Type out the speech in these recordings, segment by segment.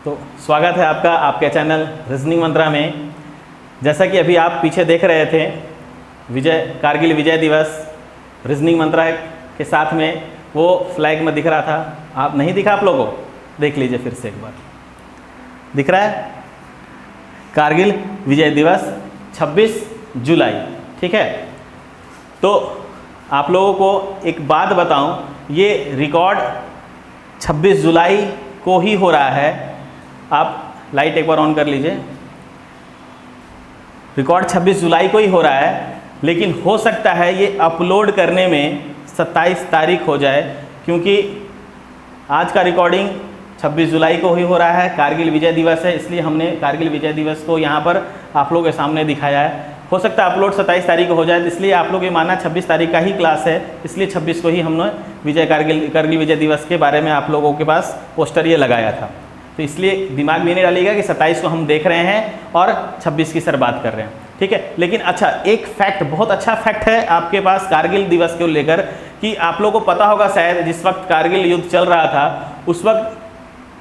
तो स्वागत है आपका आपके चैनल रीजनिंग मंत्रा में। जैसा कि अभी आप पीछे देख रहे थे कारगिल विजय दिवस रीजनिंग मंत्रा के साथ में वो फ्लैग में दिख रहा था। आप नहीं दिखा आप लोगों को? देख लीजिए फिर से एक बार। दिख रहा है कारगिल विजय दिवस 26 जुलाई। ठीक है, तो आप लोगों को एक बात बताऊं, ये रिकॉर्ड 26 जुलाई को ही हो रहा है। आप लाइट एक बार ऑन कर लीजिए। रिकॉर्ड 26 जुलाई को ही हो रहा है, लेकिन हो सकता है ये अपलोड करने में 27 तारीख हो जाए, क्योंकि आज का रिकॉर्डिंग 26 जुलाई को ही हो रहा है। कारगिल विजय दिवस है, इसलिए हमने कारगिल विजय दिवस को यहाँ पर आप लोगों के सामने दिखाया है। हो सकता है अपलोड 27 तारीख को हो जाए, इसलिए आप लोग ये मानना 26 तारीख का ही क्लास है, इसलिए 26 को ही हमने कारगिल विजय दिवस के बारे में आप लोगों के पास पोस्टर ये लगाया था। तो इसलिए दिमाग में नहीं डालिएगा कि 27 को हम देख रहे हैं और 26 की सर बात कर रहे हैं। ठीक है, लेकिन अच्छा एक फैक्ट, बहुत अच्छा फैक्ट है आपके पास कारगिल दिवस को लेकर कि आप लोगों को पता होगा शायद, जिस वक्त कारगिल युद्ध चल रहा था उस वक्त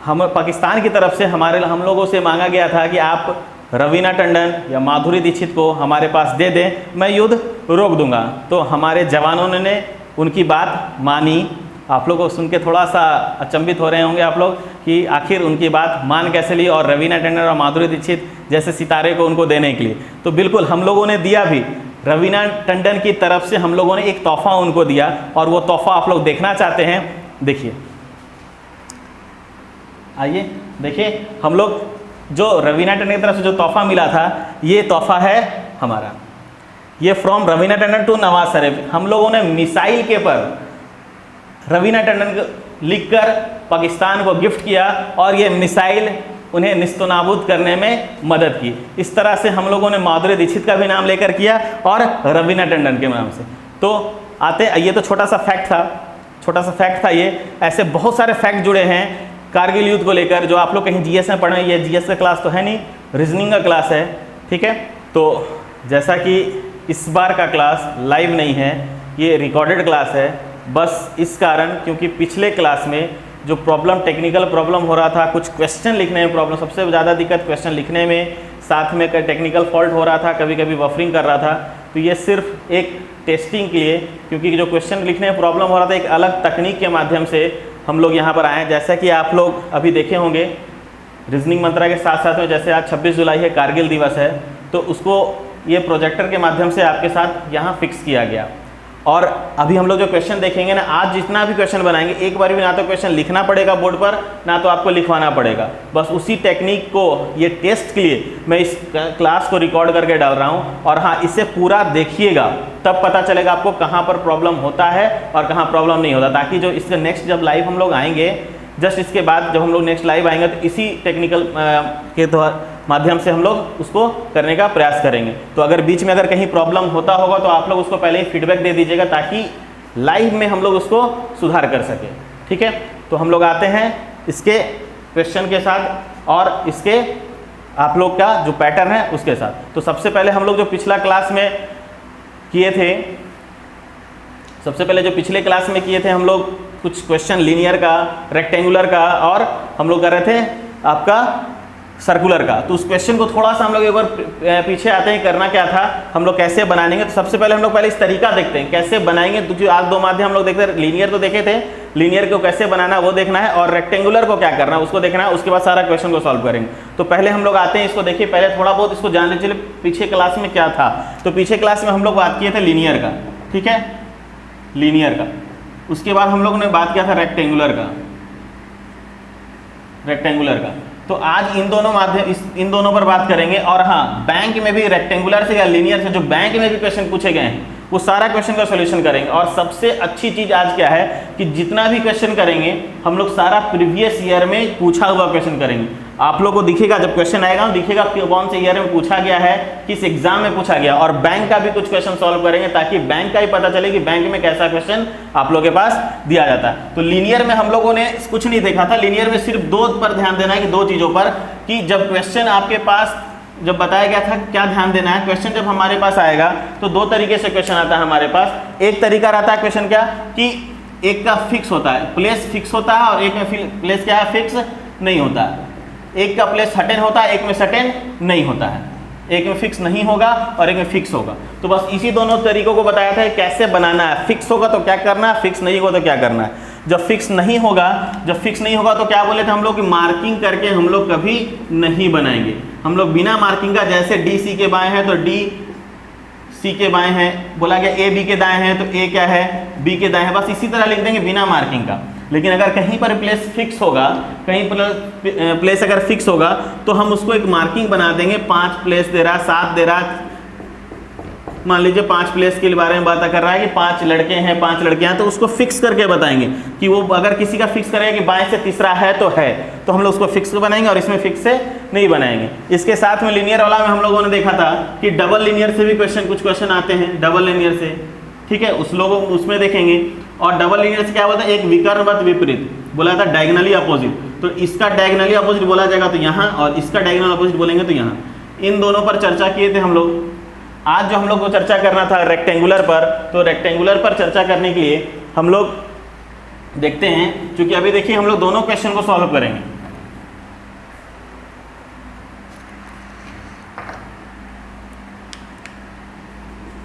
हम पाकिस्तान की तरफ से हम लोगों से मांगा गया था कि आप रवीना टंडन या माधुरी दीक्षित को हमारे पास दे दें, मैं युद्ध रोक दूंगा। तो हमारे जवानों ने उनकी बात मानी। आप लोग को सुन के थोड़ा सा अचंभित हो रहे होंगे आप लोग कि आखिर उनकी बात मान कैसे ली, और रवीना टंडन और माधुरी दीक्षित जैसे सितारे को उनको देने के लिए। तो बिल्कुल हम लोगों ने दिया भी। रवीना टंडन की तरफ से हम लोगों ने एक तोहफा उनको दिया, और वो तोहफा आप लोग देखना चाहते हैं, देखिए, आइए देखिए। हम लोग जो रवीना टंडन की तरफ से जो तोहफा मिला था, ये तोहफा है हमारा, ये फ्रॉम रवीना टंडन टू नवाज शरीफ। हम लोगों ने मिसाइल के पर रवीना टंडन को लिखकर पाकिस्तान को गिफ्ट किया, और ये मिसाइल उन्हें निस्तनाबूद करने में मदद की। इस तरह से हम लोगों ने माधुरी दीक्षित का भी नाम लेकर किया और रवीना टंडन के नाम से। तो ये तो छोटा सा फैक्ट था ये। ऐसे बहुत सारे फैक्ट जुड़े हैं कारगिल युद्ध को लेकर, जो आप लोग कहीं जीएस में पढ़े। ये जीएस का क्लास तो है नहीं, रीजनिंग का क्लास है। ठीक है, तो जैसा कि इस बार का क्लास लाइव नहीं है, ये रिकॉर्डेड क्लास है, बस इस कारण क्योंकि पिछले क्लास में जो टेक्निकल प्रॉब्लम हो रहा था, कुछ क्वेश्चन लिखने में प्रॉब्लम, सबसे ज़्यादा दिक्कत क्वेश्चन लिखने में, साथ में टेक्निकल फॉल्ट हो रहा था, कभी कभी बफरिंग कर रहा था। तो ये सिर्फ एक टेस्टिंग के लिए, क्योंकि जो क्वेश्चन लिखने में प्रॉब्लम हो रहा था, एक अलग तकनीक के माध्यम से हम लोग यहाँ पर आए। जैसा कि आप लोग अभी देखे होंगे रीजनिंग मंत्रा के साथ साथ में, जैसे आज 26 जुलाई है, कारगिल दिवस है, तो उसको ये प्रोजेक्टर के माध्यम से आपके साथ यहाँ फिक्स किया गया। और अभी हम लोग जो क्वेश्चन देखेंगे ना, आज जितना भी क्वेश्चन बनाएंगे, एक बार भी ना तो क्वेश्चन लिखना पड़ेगा बोर्ड पर, ना तो आपको लिखवाना पड़ेगा। बस उसी टेक्निक को, ये टेस्ट के लिए मैं इस क्लास को रिकॉर्ड करके डाल रहा हूँ। और हाँ, इसे पूरा देखिएगा, तब पता चलेगा आपको कहाँ पर प्रॉब्लम होता है और कहाँ प्रॉब्लम नहीं होता, ताकि जो इसके नेक्स्ट जब लाइव हम लोग आएंगे, जस्ट इसके बाद जब हम लोग नेक्स्ट लाइव आएंगे, तो इसी टेक्निकल के माध्यम से हम लोग उसको करने का प्रयास करेंगे। तो अगर बीच में अगर कहीं प्रॉब्लम होता होगा तो आप लोग उसको पहले ही फीडबैक दे दीजिएगा, ताकि लाइव में हम लोग उसको सुधार कर सकें। ठीक है, तो हम लोग आते हैं इसके क्वेश्चन के साथ और इसके आप लोग का जो पैटर्न है उसके साथ। तो सबसे पहले हम लोग जो पिछला क्लास में किए थे, हम लोग कुछ क्वेश्चन लीनियर का, रेक्टेंगुलर का, और हम लोग कर रहे थे आपका सर्कुलर का। तो उस क्वेश्चन को थोड़ा सा हम लोग एक बार पीछे आते हैं, करना क्या था, हम लोग कैसे बनाएंगे। तो सबसे पहले हम लोग पहले इस तरीका देखते हैं कैसे बनाएंगे। तो जो आज दो माध्यम हम लोग देखते हैं, लीनियर तो देखे थे, लीनियर को कैसे बनाना वो देखना है, और रेक्टेंगुलर को क्या करना है उसको देखना है। उसके बाद सारा क्वेश्चन को सॉल्व करेंगे। तो पहले हम लोग आते हैं, इसको देखिए, पहले थोड़ा बहुत इसको जान लीजिए पीछे क्लास में क्या था। तो पीछे क्लास में हम लोग बात किए थे लीनियर का, ठीक है, लीनियर का। उसके बाद हम लोगों ने बात किया था रेक्टेंगुलर का। तो आज इन दोनों पर बात करेंगे। और हाँ, बैंक में भी रेक्टेंगुलर से या लीनियर से जो बैंक में भी क्वेश्चन पूछे गए हैं, वो सारा क्वेश्चन का सॉल्यूशन करेंगे। और सबसे अच्छी चीज आज क्या है कि जितना भी क्वेश्चन करेंगे हम लोग सारा प्रीवियस ईयर में पूछा हुआ क्वेश्चन करेंगे। आप लोगों को दिखेगा, जब क्वेश्चन आएगा दिखेगा कौन से ईयर में पूछा गया है, किस एग्जाम में पूछा गया। और बैंक का भी कुछ क्वेश्चन सॉल्व करेंगे, ताकि बैंक का ही पता चले कि बैंक में कैसा क्वेश्चन आप लोगों के पास दिया जाता है। तो लीनियर में हम लोगों ने कुछ नहीं देखा था। लीनियर में सिर्फ दो पर ध्यान देना है, कि दो चीजों पर, कि जब क्वेश्चन आपके पास जब बताया गया था क्या ध्यान देना है। क्वेश्चन जब हमारे पास आएगा तो दो तरीके से क्वेश्चन आता है हमारे पास। एक तरीका रहता है क्वेश्चन क्या, कि एक का फिक्स होता है, प्लेस फिक्स होता है, और एक में प्लेस क्या है, फिक्स नहीं होता है। एक का प्लेस सर्टेन होता है, एक में सर्टेन नहीं होता है, एक में फिक्स नहीं होगा और एक में फिक्स होगा। तो बस इसी दोनों तरीकों को बताया था कैसे बनाना है, फिक्स होगा तो क्या करना है, फिक्स नहीं होगा तो क्या करना है। जब फिक्स नहीं होगा तो क्या बोले थे हम लोग कि मार्किंग करके हम लोग कभी नहीं बनाएंगे। हम लोग बिना मार्किंग का, जैसे डी सी के बाएं हैं तो डी सी के बाएं हैं, बोला गया ए बी के दाएं हैं तो ए क्या है, बी के दाएं हैं, बस इसी तरह लिख देंगे बिना मार्किंग का। लेकिन अगर कहीं पर प्लेस फिक्स होगा, कहीं पर प्लेस अगर फिक्स होगा तो हम उसको एक मार्किंग बना देंगे। 5 प्लेस दे रहा, 7 दे रहा, मान लीजिए 5 प्लेस के बारे में बात कर रहा है कि 5 लड़के हैं 5 लड़कियां, तो उसको फिक्स करके बताएंगे कि वो अगर किसी का फिक्स करेगा कि बाएं से तीसरा है तो हम लोग उसको फिक्स बनाएंगे और इसमें फिक्स से नहीं बनाएंगे। इसके साथ में लीनियर वाला में हम लोगों ने देखा था कि डबल लीनियर से भी कुछ क्वेश्चन आते हैं, डबल लीनियर से, ठीक है, उसमें देखेंगे। और डबल लीनियर से क्या बोलता है, एक विकर्णवत विपरीत बोला था, डायगोनली अपोजिट, तो इसका डायगोनली अपोजिट बोला जाएगा तो यहाँ, और इसका डायगोनल अपोजिट बोलेंगे तो यहाँ। इन दोनों पर चर्चा किए थे हम लोग। आज जो हम लोग को चर्चा करना था रेक्टेंगुलर पर, तो रेक्टेंगुलर पर चर्चा करने के लिए हम लोग देखते हैं, क्योंकि अभी देखिए हम लोग दोनों क्वेश्चन को सॉल्व करेंगे।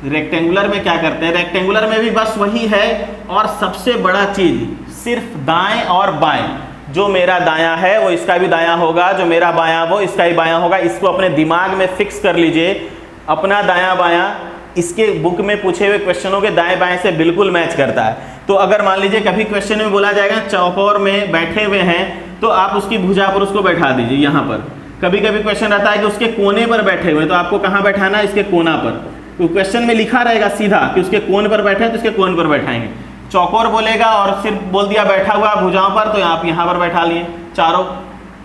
रेक्टेंगुलर में क्या करते हैं, रेक्टेंगुलर में भी बस वही है, और सबसे बड़ा चीज सिर्फ दाएं और बाएं, जो मेरा दायां है वो इसका भी दायां होगा, जो मेरा बायां वो इसका भी बायां होगा। इसको अपने दिमाग में फिक्स कर लीजिए, अपना दायां बायां इसके बुक में पूछे हुए क्वेश्चनों के दाएं बाएं से बिल्कुल मैच करता है। तो अगर मान लीजिए कभी क्वेश्चन में बोला जाएगा चौकोर में बैठे हुए हैं, तो आप उसकी भुजा पर उसको बैठा दीजिए यहाँ पर। कभी कभी क्वेश्चन रहता है कि उसके कोने पर बैठे हुए, तो आपको कहाँ बैठाना है, इसके कोना पर। तो क्वेश्चन में लिखा रहेगा सीधा कि उसके कोन पर बैठे, तो उसके कोन पर बैठाएंगे। चौकोर बोलेगा और सिर्फ बोल दिया बैठा हुआ भुजाओं पर, तो आप यहाँ पर बैठा लिए, चारों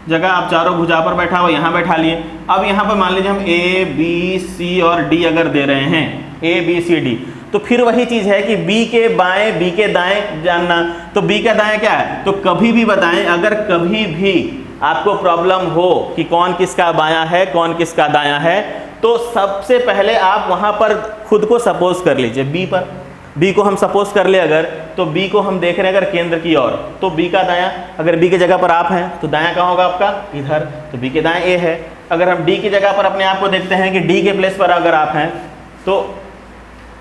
जगह आप चारों भुजा पर बैठा हुआ यहाँ बैठा लिए। अब यहाँ पर मान लीजिए हम ए बी सी और डी अगर दे रहे हैं, ए बी सी डी, तो फिर वही चीज़ है कि बी के बाएं बी के दाएं जानना। तो बी का दाएं क्या है, तो कभी भी बताएं, अगर कभी भी आपको प्रॉब्लम हो कि कौन किसका बायां है कौन किसका दायां है, तो सबसे पहले आप वहाँ पर खुद को सपोज कर लीजिए बी पर। बी को हम सपोज कर ले अगर, तो बी को हम देख रहे हैं अगर केंद्र की ओर, तो बी का दायां, अगर बी की जगह पर आप हैं तो दायां कहाँ होगा आपका, इधर, तो बी के दाएं ए है। अगर हम डी की जगह पर अपने आप को देखते हैं कि डी के प्लेस पर अगर आप हैं, तो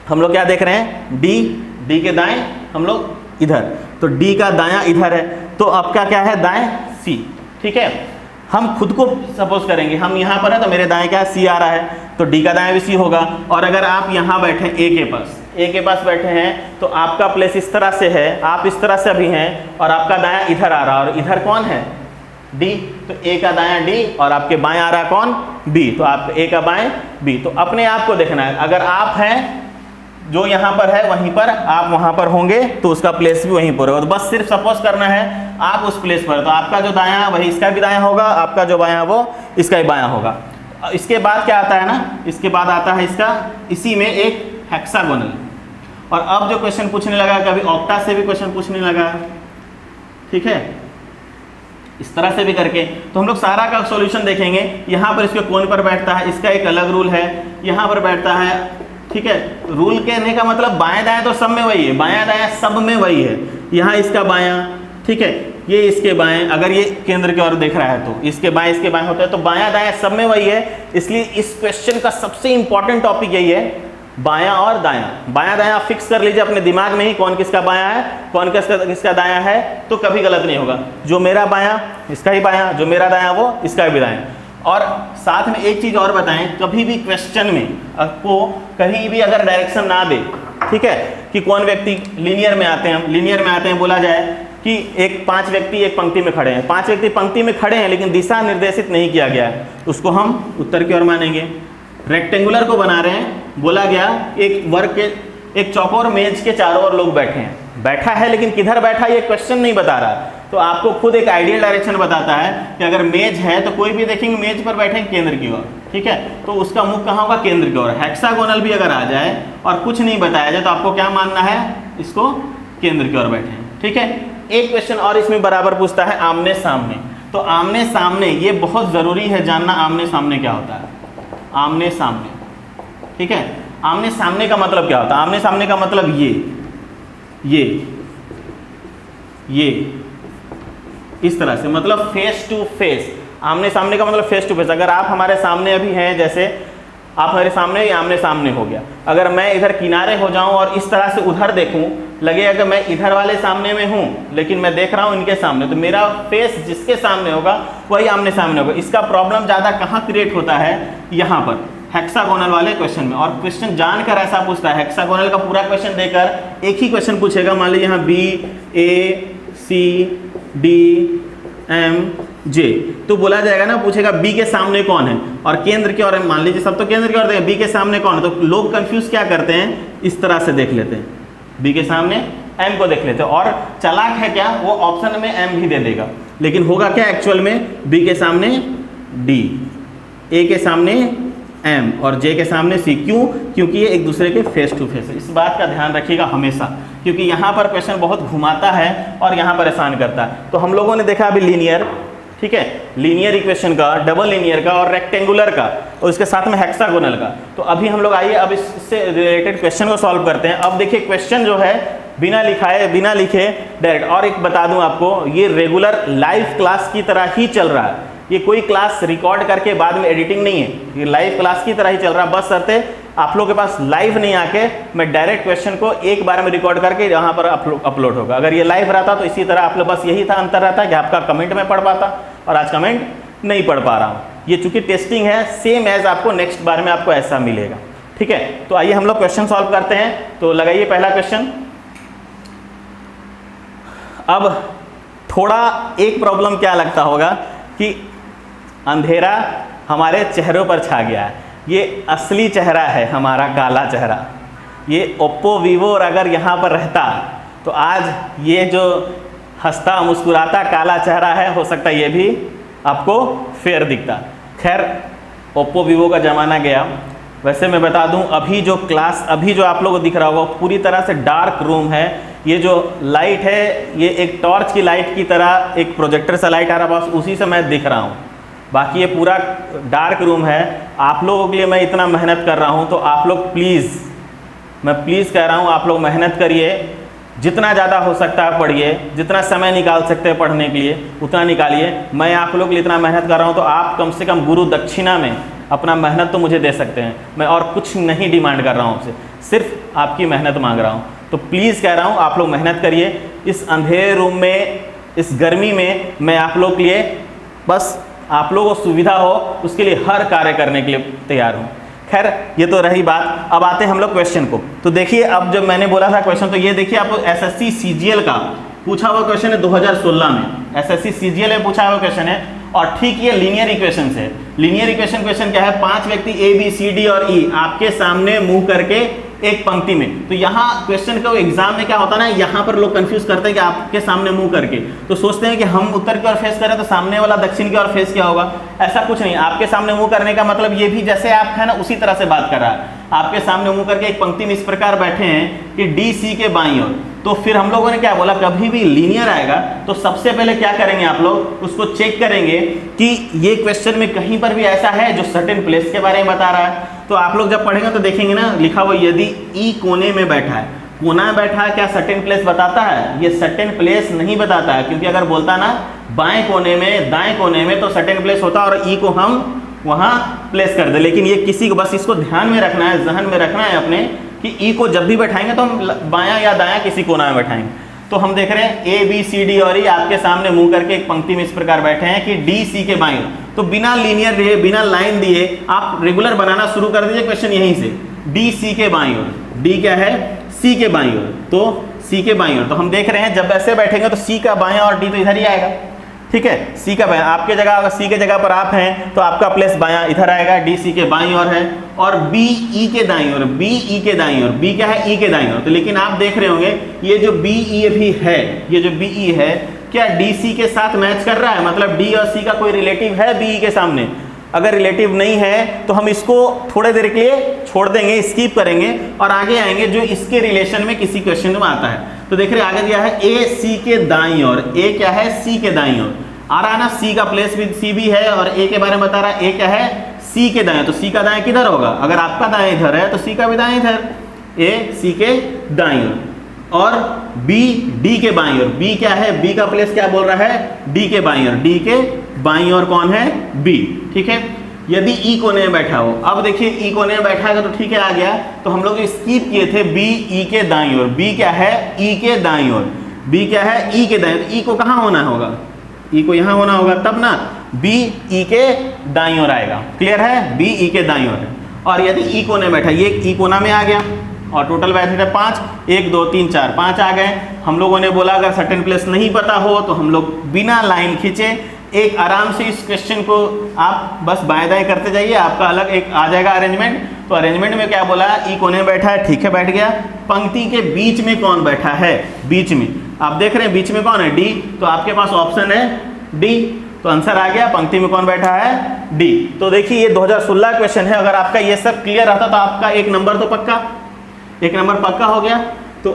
हम लोग क्या देख रहे हैं, डी के दाएं हम लोग इधर, तो डी का दायां इधर है, तो आपका क्या है, दाएं सी, ठीक है। हम खुद को सपोज करेंगे, हम यहाँ पर है तो मेरे दाएं क्या है, सी आ रहा है, तो डी का दायां भी सी होगा। और अगर आप यहाँ बैठे ए के पास बैठे हैं, तो आपका प्लेस इस तरह से है, आप इस तरह से अभी हैं, और आपका दायां इधर आ रहा है, और इधर कौन है, डी, तो ए का दायां डी, और आपके बाएं आ रहा कौन, बी, तो आप ए का बाएं बी। तो अपने आप को देखना है, अगर आप हैं जो यहाँ पर है वहीं पर, आप वहाँ पर होंगे तो उसका प्लेस भी वहीं पर होगा। तो बस सिर्फ सपोज करना है आप उस प्लेस पर, तो आपका जो दायां है वही इसका भी दायां होगा, आपका जो बायां वो इसका भी बायां होगा। इसके बाद क्या आता है ना, इसके बाद आता है इसका इसी में एक हेक्सागोनल। और अब जो क्वेश्चन पूछने लगा, कभी ऑक्टा से भी क्वेश्चन पूछने लगा, ठीक है, इस तरह से भी करके, तो हम लोग सारा का सॉल्यूशन देखेंगे। यहाँ पर इसके कोन पर बैठता है, इसका एक अलग रूल है, यहाँ पर बैठता है, ठीक है। रूल कहने का मतलब बाएं दाएं तो सब में वही है, बायां दायां सब में वही है। यहाँ इसका बायां, ठीक है, ये इसके बाएं, अगर ये केंद्र की ओर देख रहा है तो इसके बाएं होते हैं, तो बायां दायां सब में वही है। इसलिए इस क्वेश्चन का सबसे इंपॉर्टेंट टॉपिक यही है, बायां और दायां। बायां दायां फिक्स कर लीजिए अपने दिमाग में ही, कौन किसका बायां है कौन किसका दायां है, तो कभी गलत नहीं होगा। जो मेरा बायां इसका ही बायां, जो मेरा दायां वो इसका भी दायां। और साथ में एक चीज़ और बताएं, कभी भी क्वेश्चन में आपको कहीं भी अगर डायरेक्शन ना दे, ठीक है, कि कौन व्यक्ति लीनियर में आते हैं, बोला जाए कि 5 व्यक्ति एक पंक्ति में खड़े हैं, 5 व्यक्ति पंक्ति में खड़े हैं लेकिन दिशा निर्देशित नहीं किया गया है, उसको हम उत्तर की ओर मानेंगे। रेक्टेंगुलर को बना रहे हैं, बोला गया एक चौकोर मेज के चारों ओर लोग बैठे हैं, बैठा है लेकिन किधर बैठा ये क्वेश्चन नहीं बता रहा, तो आपको खुद एक आइडियल डायरेक्शन बताता है कि अगर मेज है तो कोई भी देखेंगे मेज पर बैठे केंद्र की ओर, ठीक है, तो उसका मुख कहाँ होगा, केंद्र की ओर। हेक्सागोनल भी अगर आ जाए और कुछ नहीं बताया जाए तो आपको क्या मानना है, इसको केंद्र की ओर बैठे हैं, ठीक है। एक क्वेश्चन और इसमें बराबर पूछता है आमने सामने। तो आमने सामने ये बहुत ज़रूरी है जानना, आमने सामने क्या होता है, आमने सामने, ठीक है। आमने सामने का मतलब क्या होता है, आमने सामने का मतलब ये इस तरह से, मतलब फेस टू फेस। आमने सामने का मतलब फेस टू फेस। अगर आप हमारे सामने अभी हैं, जैसे आप हमारे सामने, ये आमने सामने हो गया। अगर मैं इधर किनारे हो जाऊं और इस तरह से उधर देखूं, लगेगा कि मैं इधर वाले सामने में हूं, लेकिन मैं देख रहा हूं इनके सामने, तो मेरा फेस जिसके सामने होगा वही आमने सामने होगा। इसका प्रॉब्लम ज़्यादा कहाँ क्रिएट होता है, यहाँ पर हेक्सागोनल वाले क्वेश्चन में। और क्वेश्चन जानकर ऐसा पूछता है, हेक्सागोनल का पूरा क्वेश्चन देकर एक ही क्वेश्चन पूछेगा। मान लीजिए यहाँ BACDMJ, तो बोला जाएगा ना, पूछेगा बी के सामने कौन है और केंद्र की ओर, मान लीजिए सब तो केंद्र की ओर देंगे, बी के सामने कौन है। तो लोग कंफ्यूज क्या करते हैं, इस तरह से देख लेते हैं, बी के सामने एम को देख लेते हैं। और चालाक है क्या, वो ऑप्शन में एम भी दे देगा, लेकिन होगा क्या एक्चुअल में, बी के सामने डी, ए के सामने एम और जे के सामने सी। क्यों, क्योंकि ये एक दूसरे के फेस टू फेस है। इस बात का ध्यान रखिएगा हमेशा, क्योंकि यहाँ पर क्वेश्चन बहुत घुमाता है और यहाँ परेशान करता है। तो हम लोगों ने देखा अभी लीनियर, ठीक है, लीनियर इक्वेशन का, डबल लीनियर का और रेक्टेंगुलर का, और इसके साथ में हेक्सागोनल का। तो अभी हम लोग आइए अब इससे रिलेटेड क्वेश्चन को सॉल्व करते हैं। अब देखिए क्वेश्चन जो है बिना लिखाए, बिना लिखे डायरेक्ट। और एक बता दूं आपको, ये रेगुलर लाइव क्लास की तरह ही चल रहा है। ये कोई क्लास रिकॉर्ड करके बाद में एडिटिंग नहीं है, ये लाइव क्लास की तरह ही चल रहा है। बस शर्ते आप लोग के पास लाइव नहीं आके मैं डायरेक्ट क्वेश्चन को एक बार में रिकॉर्ड करके यहाँ पर अपलोड होगा। अगर ये लाइव रहता तो इसी तरह आप लोग, बस यही था अंतर रहता कि आपका कमेंट में पढ़ पाता और आज कमेंट नहीं पढ़ पा रहा हूँ। ये चूंकि टेस्टिंग है, सेम एज आपको नेक्स्ट बार में आपको ऐसा मिलेगा, ठीक है। तो आइए हम लोग क्वेश्चन सॉल्व करते हैं। तो लगाइए पहला क्वेश्चन। अब थोड़ा एक प्रॉब्लम क्या लगता होगा कि अंधेरा हमारे चेहरों पर छा गया है। ये असली चेहरा है हमारा, काला चेहरा। ये ओप्पो वीवो और अगर यहाँ पर रहता तो आज ये जो हंसता मुस्कुराता काला चेहरा है, हो सकता है ये भी आपको फेयर दिखता। खैर ओप्पो वीवो का ज़माना गया। वैसे मैं बता दूं, अभी जो क्लास, अभी जो आप लोगों को दिख रहा होगा पूरी तरह से डार्क रूम है। ये जो लाइट है ये एक टॉर्च की लाइट की तरह, एक प्रोजेक्टर से लाइट आ रहा है, बस उसी से मैं दिख रहा हूँ। बाकी ये पूरा डार्क रूम है। आप लोगों के लिए मैं इतना मेहनत कर रहा हूँ, तो आप लोग प्लीज़, मैं प्लीज़ कह रहा हूँ, आप लोग मेहनत करिए, जितना ज़्यादा हो सकता है पढ़िए, जितना समय निकाल सकते हैं पढ़ने के लिए उतना निकालिए। मैं आप लोग के लिए इतना मेहनत कर रहा हूँ, तो आप कम से कम गुरु दक्षिणा में अपना मेहनत तो मुझे दे सकते हैं। मैं और कुछ नहीं डिमांड कर रहा हूँ आपसे, सिर्फ आपकी मेहनत मांग रहा हूँ। तो प्लीज़ कह रहा हूँ आप लोग मेहनत करिए। इस अंधेरे रूम में, इस गर्मी में मैं आप लोग के लिए, बस आप लोगों को सुविधा हो उसके लिए हर कार्य करने के लिए तैयार हूँ। खैर ये तो रही बात। अब आते हैं हम लोग क्वेश्चन को। तो देखिए, अब जब मैंने बोला था क्वेश्चन, तो ये देखिए आपको एसएससी सीजीएल का पूछा हुआ क्वेश्चन है 2016 में। एसएससी सीजीएल में पूछा हुआ क्वेश्चन है और ठीक ये लीनियर इक्वेशन से। लीनियर इक्वेशन क्वेश्चन क्या है, 5 व्यक्ति ए बी सी डी और ई आपके सामने मुंह करके एक पंक्ति में। तो यहाँ क्वेश्चन का एग्जाम में क्या होता है ना, यहाँ पर लोग कंफ्यूज करते हैं कि आपके सामने मुंह करके, तो सोचते हैं कि हम उत्तर की ओर फेस करें तो सामने वाला दक्षिण की ओर फेस क्या होगा। ऐसा कुछ नहीं। आपके सामने मुंह करने का मतलब ये भी जैसे आप है ना उसी तरह से बात कर रहा है। आपके सामने मुंह करके एक पंक्ति में इस प्रकार बैठे हैं कि डी सी के बाईं ओर। तो फिर हम लोगों ने क्या बोला, कभी भी लीनियर आएगा तो सबसे पहले क्या करेंगे, आप लोग उसको चेक करेंगे कि ये क्वेश्चन में कहीं पर भी ऐसा है जो सर्टेन प्लेस के बारे में बता रहा है। तो आप लोग जब पढ़ेंगे तो देखेंगे ना, लिखा हुआ यदि ई कोने में बैठा है, कोना में बैठा है, क्या सर्टेन प्लेस बताता है? ये सर्टेन प्लेस नहीं बताता है, क्योंकि अगर बोलता ना बाएं कोने में, दाएं कोने में, तो सर्टेन प्लेस होता और ई को हम वहाँ प्लेस कर दे। लेकिन ये किसी को, बस इसको ध्यान में रखना है, जहन में रखना है अपने, कि ई को जब भी बैठाएंगे तो हम बायां या दायां किसी कोना में बैठाएंगे। तो हम देख रहे हैं ए बी सी डी और ई आपके सामने मुंह करके एक पंक्ति में इस प्रकार बैठे हैं कि डी सी के बाईं। तो बिना लीनियर दिए, बिना लाइन दिए आप रेगुलर बनाना शुरू कर दीजिए क्वेश्चन यहीं से। डी सी के बाईं ओर, डी क्या है, सी के बाईं ओर, तो सी के बाईं ओर। तो हम देख रहे हैं जब ऐसे बैठेंगे तो सी का बायां और डी तो इधर ही आएगा, ठीक है। सी का बायां, आपके जगह, अगर सी के जगह पर आप हैं तो आपका प्लेस बायां इधर आएगा, डी सी के बाईं ओर है, और बी ई के दाईं ओर, बी ई के दाईं ओर, बी क्या है, ई के दाईं ओर। तो लेकिन आप देख रहे होंगे ये जो बी ई भी है, ये जो बी ई है, क्या डी सी के साथ मैच कर रहा है? मतलब डी और सी का कोई रिलेटिव है बी ई के सामने? अगर रिलेटिव नहीं है तो हम इसको थोड़े देर के लिए छोड़ देंगे, स्किप करेंगे और आगे आएंगे जो इसके रिलेशन में किसी क्वेश्चन में आता है। तो देख रहे आगे दिया है ए सी के दाईं ओर, ए क्या है, सी के दाईं ओर आ रहा है ना, सी का प्लेस भी सी भी है और ए के बारे में बता रहा है, ए क्या है, सी के दाएं। तो सी का दाएं किधर होगा? अगर आपका दाएं इधर है तो सी का भी दाएं इधर, ए सी के दाईं ओर। और बी डी के बाईं ओर, बी क्या है, बी का प्लेस क्या बोल रहा है, डी के बाईं ओर, डी के बाईं ओर कौन है, बी। ठीक है, यदि ई कोने में बैठा हो, अब देखिए ई कोने में बैठा है तो ठीक है आ गया, तो हम लोग स्किप किए थे बी ई के दाईं ओर, बी क्या है ई के दाईं ओर, बी क्या है ई के दाईं ओर, ई को कहाँ होना होगा, ई को यहाँ होना होगा, तब ना बी ई के दाईं ओर आएगा। क्लियर है, बी ई के दाईं ओर है। और यदि ई कोने में बैठा, ये ई कोना में आ गया और टोटल वैसे 5, 1 2 3 4 5 आ गए। हम लोगों ने बोला अगर सर्टेन प्लेस नहीं पता हो तो हम लोग बिना लाइन खींचे एक आराम से इस क्वेश्चन को आप बस बाएं दाएं करते जाइए, आपका अलग एक आ जाएगा अरेंजमेंट। तो अरेंजमेंट में क्या बोला, ई कोने में बैठा है, ठीक है बैठ गया। पंक्ति के बीच में कौन बैठा है, बीच में आप देख रहे हैं बीच में कौन है, डी, तो आपके पास ऑप्शन है डी, तो आंसर आ गया, पंक्ति में कौन बैठा है, डी। तो देखिए ये 2016 क्वेश्चन है, अगर आपका ये सब क्लियर रहता तो आपका एक नंबर तो पक्का, एक नंबर पक्का हो गया। तो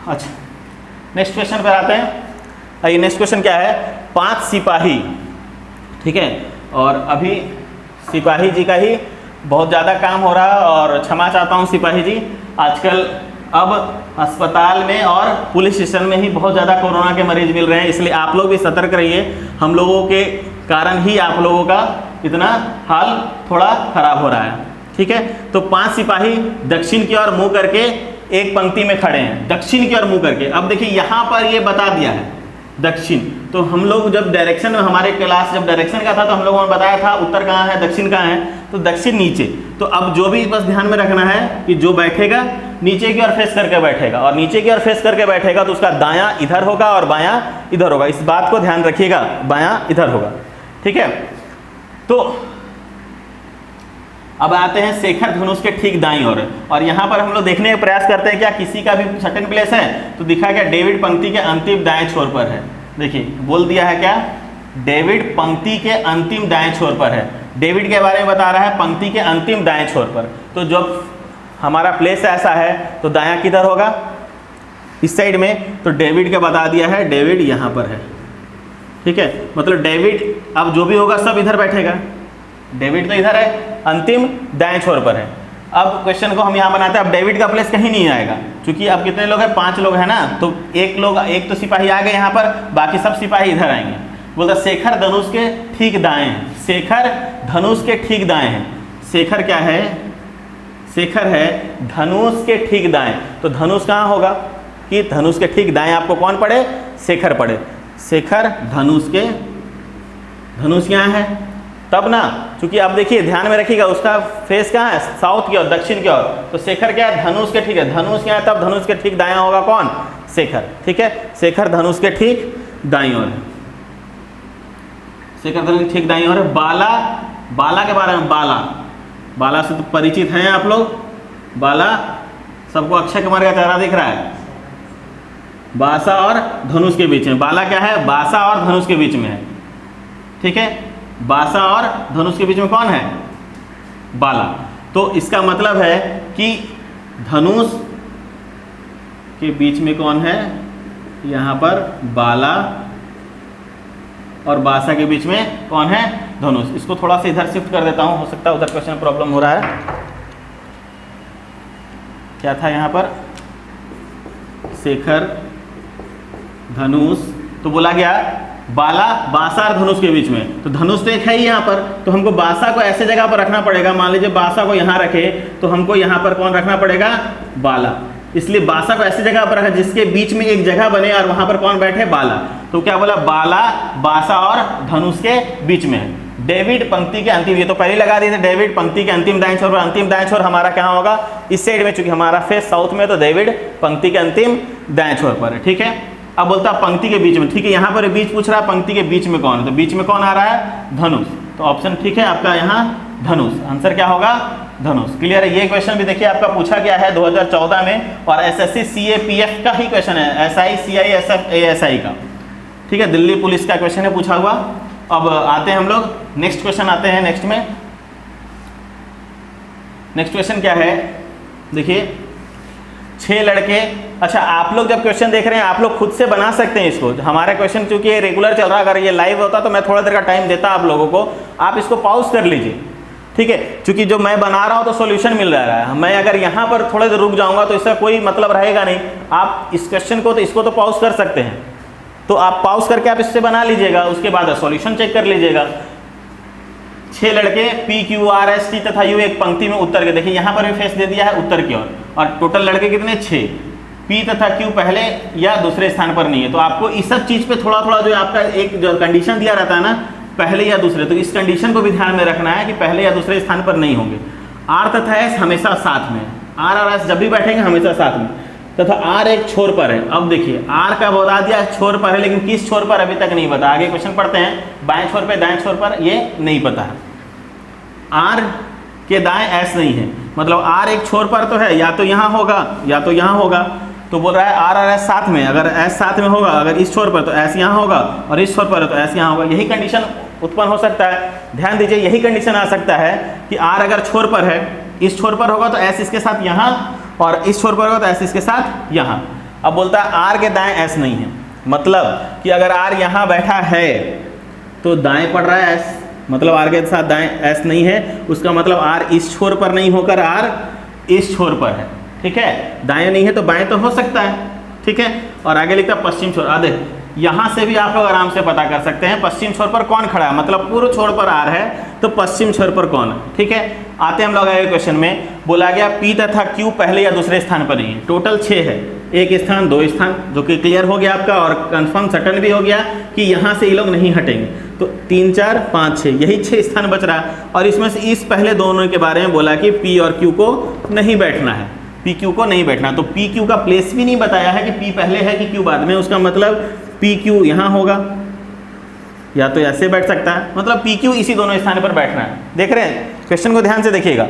अच्छा नेक्स्ट क्वेश्चन पर आते हैं। आइए नेक्स्ट क्वेश्चन क्या है, 5 सिपाही, ठीक है, और अभी सिपाही जी का ही बहुत ज़्यादा काम हो रहा है और क्षमा चाहता हूँ सिपाही जी, आजकल अब अस्पताल में और पुलिस स्टेशन में ही बहुत ज़्यादा कोरोना के मरीज मिल रहे हैं, इसलिए आप लोग भी सतर्क रहिए, हम लोगों के कारण ही आप लोगों का इतना हाल थोड़ा खराब हो रहा है। ठीक है, तो 5 सिपाही दक्षिण की ओर मुँह करके एक पंक्ति में खड़े हैं, दक्षिण की ओर मुँह करके। अब देखिए यहाँ पर ये बता दिया है दक्षिण, तो हम लोग जब डायरेक्शन में हमारे क्लास जब डायरेक्शन का था तो हम लोगों ने बताया था उत्तर कहाँ है दक्षिण कहाँ है, तो दक्षिण नीचे। तो अब जो भी बस ध्यान में रखना है कि जो बैठेगा नीचे की ओर फेस करके बैठेगा, और नीचे की ओर फेस करके बैठेगा तो उसका दायां इधर होगा और बायां इधर होगा, इस बात को ध्यान रखिएगा, बायां इधर होगा। ठीक है, तो अब आते हैं शेखर धनुष के ठीक दाईं ओर, और यहाँ पर हम लोग देखने का प्रयास करते हैं क्या किसी का भी सर्टेन प्लेस है, तो दिखा क्या डेविड पंक्ति के अंतिम दाएं छोर पर है। देखिए बोल दिया है क्या, डेविड पंक्ति के अंतिम दाएं छोर पर है, डेविड के बारे में बता रहा है पंक्ति के अंतिम दाएं छोर पर। तो जब हमारा प्लेस ऐसा है तो दायां किधर होगा, इस साइड में, तो डेविड का बता दिया है, डेविड यहाँ पर है। ठीक है, मतलब डेविड अब जो भी होगा सब इधर बैठेगा, डेविड तो इधर है, अंतिम दाएं छोर पर है। अब क्वेश्चन को हम यहाँ बनाते हैं, अब डेविड का प्लेस कहीं नहीं आएगा, क्योंकि अब कितने लोग हैं, 5 लोग हैं ना, तो एक तो सिपाही आ गए यहाँ पर, बाकी सब सिपाही इधर आएंगे। बोलता शेखर धनुष के ठीक दाएं हैं, शेखर धनुष के ठीक दाएं हैं। शेखर क्या है, शेखर है धनुष के ठीक दाएं, तो धनुष कहाँ होगा कि धनुष के ठीक दाएं आपको कौन पड़े, शेखर पड़े। शेखर धनुष के, धनुष यहाँ है तब ना, क्योंकि आप देखिए ध्यान में रखिएगा उसका फेस कहाँ है, साउथ की ओर, दक्षिण की ओर, तो शेखर क्या है, धनुष के ठीक है, धनुष क्या है, तब धनुष के ठीक दायां होगा कौन, शेखर। ठीक है, शेखर धनुष के ठीक दाईं ओर है, शेखर धनुष के ठीक दाईं ओर है। बाला, बाला के बारे में, बाला, बाला से तो परिचित हैं आप लोग, बाला सबको अक्षय कुमार का चेहरा दिख रहा है, बासा और धनुष के बीच में, बाला क्या है, बासा और धनुष के बीच में है। ठीक है, बासा और धनुष के बीच में कौन है, बाला। तो इसका मतलब है कि धनुष के बीच में कौन है, यहाँ पर बाला, और बासा के बीच में कौन है, धनुष। इसको थोड़ा सा इधर शिफ्ट कर देता हूँ, हो सकता है उधर क्वेश्चन प्रॉब्लम हो रहा है। क्या था यहाँ पर, शेखर धनुष, तो बोला गया बाला, बासा और धनुष के बीच में, तो धनुष तो एक है ही यहाँ पर, तो हमको बासा को ऐसे जगह पर रखना पड़ेगा। मान लीजिए बासा को यहाँ रखे तो हमको यहाँ पर कौन रखना पड़ेगा, बाला, इसलिए बासा को ऐसी जगह पर रखा जिसके बीच में एक जगह बने और वहाँ पर कौन बैठे, बाला। तो क्या बोला, बाला, बासा और धनुष के बीच में है। डेविड पंक्ति के अंतिम, ये तो पहले लगा दिए थे, डेविड पंक्ति के अंतिम दाएं छोर पर, अंतिम दाएं छोर हमारा कहाँ होगा, इस साइड में, चूंकि हमारा फेस साउथ में, तो डेविड पंक्ति के अंतिम दाएं छोर पर है। ठीक है, अब बोलता पंक्ति के बीच में, ठीक है, यहाँ पर बीच पूछ रहा है, पंक्ति के बीच में कौन है, तो बीच में कौन आ रहा है, धनुष। तो ऑप्शन ठीक है आपका यहाँ धनुष, आंसर क्या होगा, धनुष। क्लियर है, ये क्वेश्चन भी देखिए आपका पूछा गया है 2014 में, और एसएससी सीएपीएफ का ही क्वेश्चन है, एसआई सीआईएसएफ एएसआई का। ठीक है, दिल्ली पुलिस का क्वेश्चन है पूछा हुआ। अब आते हैं हम लोग नेक्स्ट क्वेश्चन, आते हैं नेक्स्ट में। नेक्स्ट क्वेश्चन क्या है, देखिए 6 लड़के, अच्छा आप लोग जब क्वेश्चन देख रहे हैं आप लोग खुद से बना सकते हैं इसको, हमारा क्वेश्चन चूंकि ये रेगुलर चल रहा है, अगर ये लाइव होता तो मैं थोड़ा देर का टाइम देता आप लोगों को, आप इसको पॉज कर लीजिए ठीक है, क्योंकि जो मैं बना रहा हूँ तो सॉल्यूशन मिल रहा है, मैं अगर यहाँ पर थोड़ी देर रुक जाऊँगा तो इसका कोई मतलब रहेगा नहीं। आप इस क्वेश्चन को तो इसको तो पॉज कर सकते हैं, तो आप पॉज करके आप इससे बना लीजिएगा, उसके बाद सॉल्यूशन चेक कर लीजिएगा। 6 लड़के P Q R S T तथा U एक पंक्ति में उत्तर के, देखिए यहाँ पर भी फेस दे दिया है उत्तर की ओर, और टोटल लड़के कितने 6, P तथा Q पहले या दूसरे स्थान पर नहीं है। तो आपको इस सब चीज़ पे थोड़ा थोड़ा जो आपका एक जो कंडीशन दिया रहता है ना, पहले या दूसरे, तो इस कंडीशन को भी ध्यान में रखना है कि पहले या दूसरे स्थान पर नहीं होंगे। R तथा S हमेशा साथ में, R और S जब भी बैठेंगे हमेशा साथ में, तथा R एक छोर पर है। अब देखिए R का बता दिया छोर पर है, लेकिन किस छोर पर अभी तक नहीं पता। आगे क्वेश्चन पढ़ते हैं, बाएं छोर पे दाएं छोर पर, ये नहीं पता है। R के दाएं S नहीं है, मतलब R एक छोर पर तो है, या तो यहाँ होगा या तो यहाँ होगा। तो बोल रहा है R और S साथ में, अगर S साथ में होगा, अगर इस छोर पर तो S यहाँ होगा, और इस छोर पर तो S यहाँ होगा। यही कंडीशन उत्पन्न हो सकता है। ध्यान दीजिए, यही कंडीशन आ सकता है कि R अगर छोर पर है, इस छोर पर होगा तो S इसके साथ यहाँ, और इस छोर पर होगा तो S इसके साथ यहाँ। अब बोलता है R के दाएं S नहीं है, मतलब कि अगर R यहाँ बैठा है तो दाएं पड़ रहा है S, मतलब R के साथ दाएं S नहीं है, उसका मतलब R इस छोर पर नहीं होकर R इस छोर पर है। ठीक है, दाएं नहीं है तो बाएं तो हो सकता है। ठीक है, और आगे लिखता है पश्चिम छोर। आधे यहाँ से भी आप लोग आराम से पता कर सकते हैं पश्चिम छोर पर कौन खड़ा है, मतलब पूर्व छोर पर R है तो पश्चिम छोर पर कौन है। ठीक है, आते हैं हम लोग आगे क्वेश्चन में। बोला गया P तथा Q पहले या दूसरे स्थान पर नहीं है। टोटल 6 है, एक स्थान 2 स्थान, जो कि क्लियर हो गया आपका, और कंफर्म सटन भी हो गया कि यहाँ से ये लोग नहीं हटेंगे। तो 3 4 5 6, यही 6 स्थान बच रहा है। और इसमें से इस पहले दोनों के बारे में बोला कि P और Q को नहीं बैठना है, P Q को नहीं बैठना। तो P Q का प्लेस भी नहीं बताया है कि P पहले है कि Q बाद में, उसका मतलब P Q यहाँ होगा, या तो ऐसे बैठ सकता है, मतलब P Q इसी दोनों स्थान पर बैठना है। देख रहे हैं, क्वेश्चन को ध्यान से देखिएगा,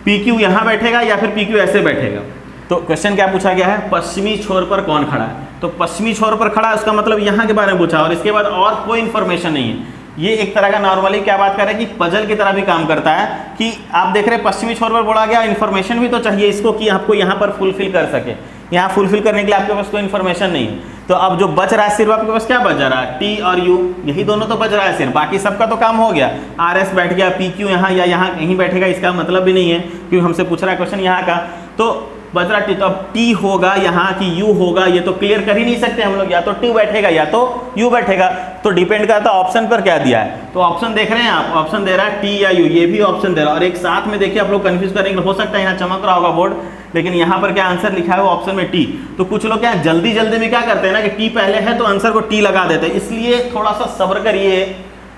P Q यहाँ बैठेगा या फिर P Q ऐसे बैठेगा। तो क्वेश्चन क्या पूछा गया है, पश्चिमी छोर पर कौन खड़ा है। तो पश्चिमी छोर पर खड़ा है, उसका मतलब यहाँ के बारे में पूछा, और इसके बाद और कोई इन्फॉर्मेशन नहीं है। ये एक तरह का नॉर्मली क्या बात कर रहे हैं कि पजल की तरह भी काम करता है, कि आप देख रहे हैं पश्चिमी छोर पर बोला गया, इन्फॉर्मेशन भी तो चाहिए इसको कि आपको यहाँ पर फुलफिल कर सके। यहाँ फुलफिल करने के लिए आपके पास कोई इन्फॉर्मेशन नहीं है। तो अब जो बच रहा है सिर्फ आपके पास क्या बच रहा है, T और U, यही दोनों तो बच रहा है सिर्फ, बाकी सबका तो काम हो गया। RS बैठ गया, PQ यहाँ या यहाँ कहीं बैठेगा, इसका मतलब भी नहीं है, क्योंकि हमसे पूछ रहा है क्वेश्चन यहाँ का। तो बच रहा T, तो अब T होगा यहाँ कि U होगा, ये तो क्लियर कर ही नहीं सकते हम लोग, या तो T बैठेगा या तो U बैठेगा। तो डिपेंड करता है ऑप्शन पर क्या दिया है। तो ऑप्शन देख रहे हैं आप, ऑप्शन दे रहा है T या U, ये भी ऑप्शन दे रहा है, और एक साथ में देखिए आप लोग कंफ्यूज करेंगे, हो सकता है यहाँ चमक रहा होगा बोर्ड, लेकिन यहाँ पर क्या आंसर लिखा है वो ऑप्शन में T। तो कुछ लोग क्या जल्दी जल्दी में क्या करते हैं ना कि T पहले है तो आंसर को T लगा देते हैं, इसलिए थोड़ा सा सब्र करिए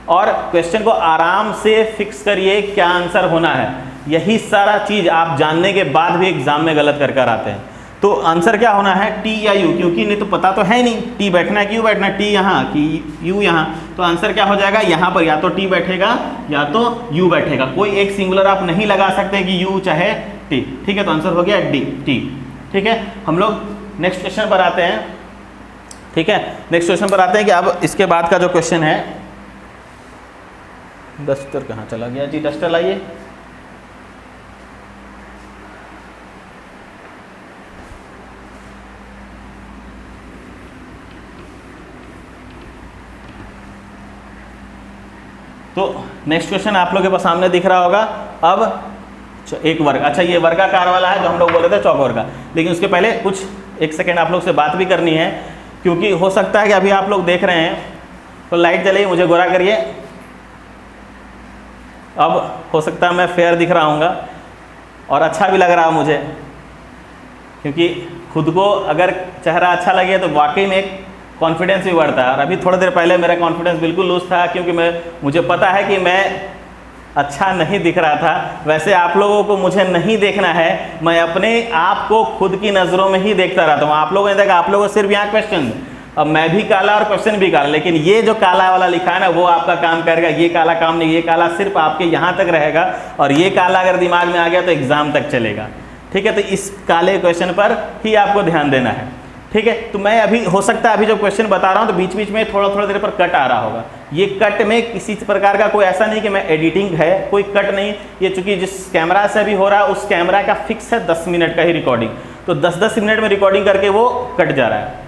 और क्वेश्चन को आराम से फिक्स करिए क्या आंसर होना है। यही सारा चीज आप जानने के बाद भी एग्जाम में गलत कर कर आते हैं। तो आंसर क्या होना है, T या U, क्योंकि नहीं तो पता तो है नहीं T बैठना है कि U बैठना है, T यहाँ कि U यहाँ। तो आंसर क्या हो जाएगा, यहाँ पर या तो T बैठेगा या तो U बैठेगा, कोई एक सिंगुलर आप नहीं लगा सकते कि U चाहे T। ठीक है, तो आंसर हो गया D, T। ठीक है, हम लोग नेक्स्ट क्वेश्चन पर आते हैं। ठीक है, नेक्स्ट क्वेश्चन पर आते हैं कि अब इसके बाद का जो क्वेश्चन है, डस्टर कहाँ चला गया जी, डस्टर लाइए। तो नेक्स्ट क्वेश्चन आप लोगों के सामने दिख रहा होगा। अब एक वर्ग, अच्छा ये वर्गाकार वाला है जो हम लोग बोल रहे थे चौकोर का, लेकिन उसके पहले कुछ एक सेकेंड आप लोग से बात भी करनी है, क्योंकि हो सकता है कि अभी आप लोग देख रहे हैं तो लाइट जलाइए, मुझे गोरा करिए। अब हो सकता है मैं फेयर दिख रहा हूँगा और अच्छा भी लग रहा है मुझे, क्योंकि खुद को अगर चेहरा अच्छा लगे तो वाकई में एक कॉन्फिडेंस भी बढ़ता है। और अभी थोड़ी देर पहले मेरा कॉन्फिडेंस बिल्कुल लूज था, क्योंकि मुझे पता है कि मैं अच्छा नहीं दिख रहा था। वैसे आप लोगों को मुझे नहीं देखना है, मैं अपने आप को खुद की नज़रों में ही देखता रहता हूँ। आप लोगों ने देखा, आप लोगों को सिर्फ यहाँ क्वेश्चन, अब मैं भी काला और क्वेश्चन भी काला, लेकिन ये जो काला वाला लिखा है ना वो आपका काम करेगा, ये काला काम नहीं। ये काला सिर्फ आपके यहाँ तक रहेगा, और ये काला अगर दिमाग में आ गया तो एग्जाम तक चलेगा। ठीक है, तो इस काले क्वेश्चन पर ही आपको ध्यान देना है। ठीक है, तो मैं अभी हो सकता है अभी जो क्वेश्चन बता रहा हूँ तो बीच बीच में थोड़ा देर पर कट आ रहा होगा। ये कट में किसी प्रकार का कोई ऐसा नहीं कि मैं एडिटिंग है, कोई कट नहीं। ये चूंकि जिस कैमरा से भी हो रहा है उस कैमरा का फिक्स है 10 मिनट का ही रिकॉर्डिंग, तो 10-10 मिनट में रिकॉर्डिंग करके वो कट जा रहा है।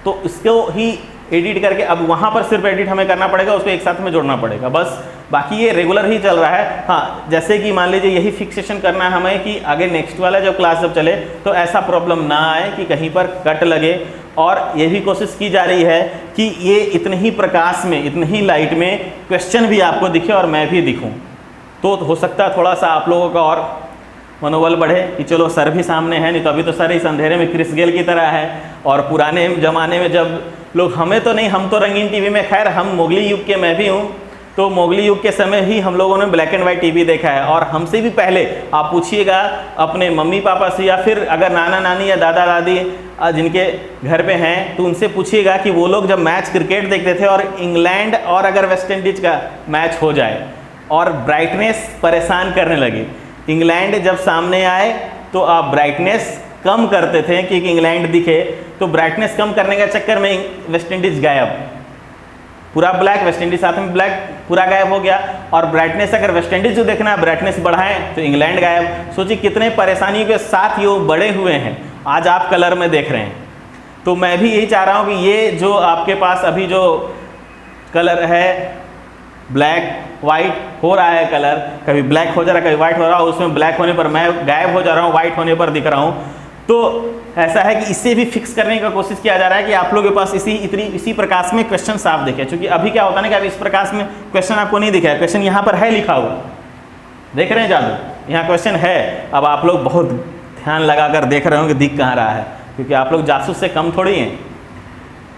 तो इसको ही एडिट करके अब वहाँ पर सिर्फ एडिट हमें करना पड़ेगा, उसको एक साथ में जोड़ना पड़ेगा बस। बाकी ये रेगुलर ही चल रहा है। हाँ, जैसे कि मान लीजिए यही फिक्सेशन करना है हमें कि आगे नेक्स्ट वाला जब क्लास जब चले तो ऐसा प्रॉब्लम ना आए कि कहीं पर कट लगे। और ये भी कोशिश की जा रही है कि ये इतने ही प्रकाश में, इतनी ही लाइट में क्वेश्चन भी आपको दिखे और मैं भी दिखूँ, तो हो सकता है थोड़ा सा आप लोगों का और मनोबल बढ़े कि चलो सर भी सामने है, नहीं तो अभी तो सर इस अंधेरे में क्रिस गेल की तरह है। और पुराने ज़माने में जब लोग, हमें तो नहीं, हम तो रंगीन टीवी में, खैर हम मोगली युग के, मैं भी हूँ, तो मोगली युग के समय ही हम लोगों ने ब्लैक एंड वाइट टीवी देखा है। और हमसे भी पहले आप पूछिएगा अपने मम्मी पापा से, या फिर अगर नाना नानी या दादा दादी जिनके घर पे हैं तो उनसे पूछिएगा कि वो लोग जब मैच क्रिकेट देखते थे और इंग्लैंड और अगर वेस्ट इंडीज का मैच हो जाए और ब्राइटनेस परेशान करने लगे, इंग्लैंड जब सामने आए तो आप ब्राइटनेस कम करते थे कि इंग्लैंड दिखे, तो ब्राइटनेस कम करने के चक्कर में वेस्ट इंडीज गायब, पूरा ब्लैक, वेस्ट इंडीज साथ में ब्लैक, पूरा गायब हो गया। और ब्राइटनेस अगर वेस्ट इंडीज जो देखना है ब्राइटनेस बढ़ाएं तो इंग्लैंड गायब। सोचिए कितने परेशानियों के साथ ये बड़े हुए हैं, आज आप कलर में देख रहे हैं। तो मैं भी यही चाह रहा हूँ कि ये जो आपके पास अभी जो कलर है ब्लैक वाइट हो रहा है, कलर कभी ब्लैक हो जा रहा है, कभी वाइट हो रहा है, उसमें ब्लैक होने पर मैं गायब हो जा रहा हूँ, वाइट होने पर दिख रहा हूँ। तो ऐसा है कि इससे भी फिक्स करने का कोशिश किया जा रहा है कि आप लोगों के पास इसी प्रकाश में क्वेश्चन आप देखें। क्योंकि अभी क्या होता है ना कि अभी इस प्रकाश में क्वेश्चन आपको नहीं दिखा है, क्वेश्चन यहाँ पर है लिखा हुआ, देख रहे हैं जादू, यहाँ क्वेश्चन है। अब आप लोग बहुत ध्यान लगा कर देख रहे होंगे दिख कहाँ रहा है, क्योंकि आप लोग जासूस से कम थोड़ी हैं।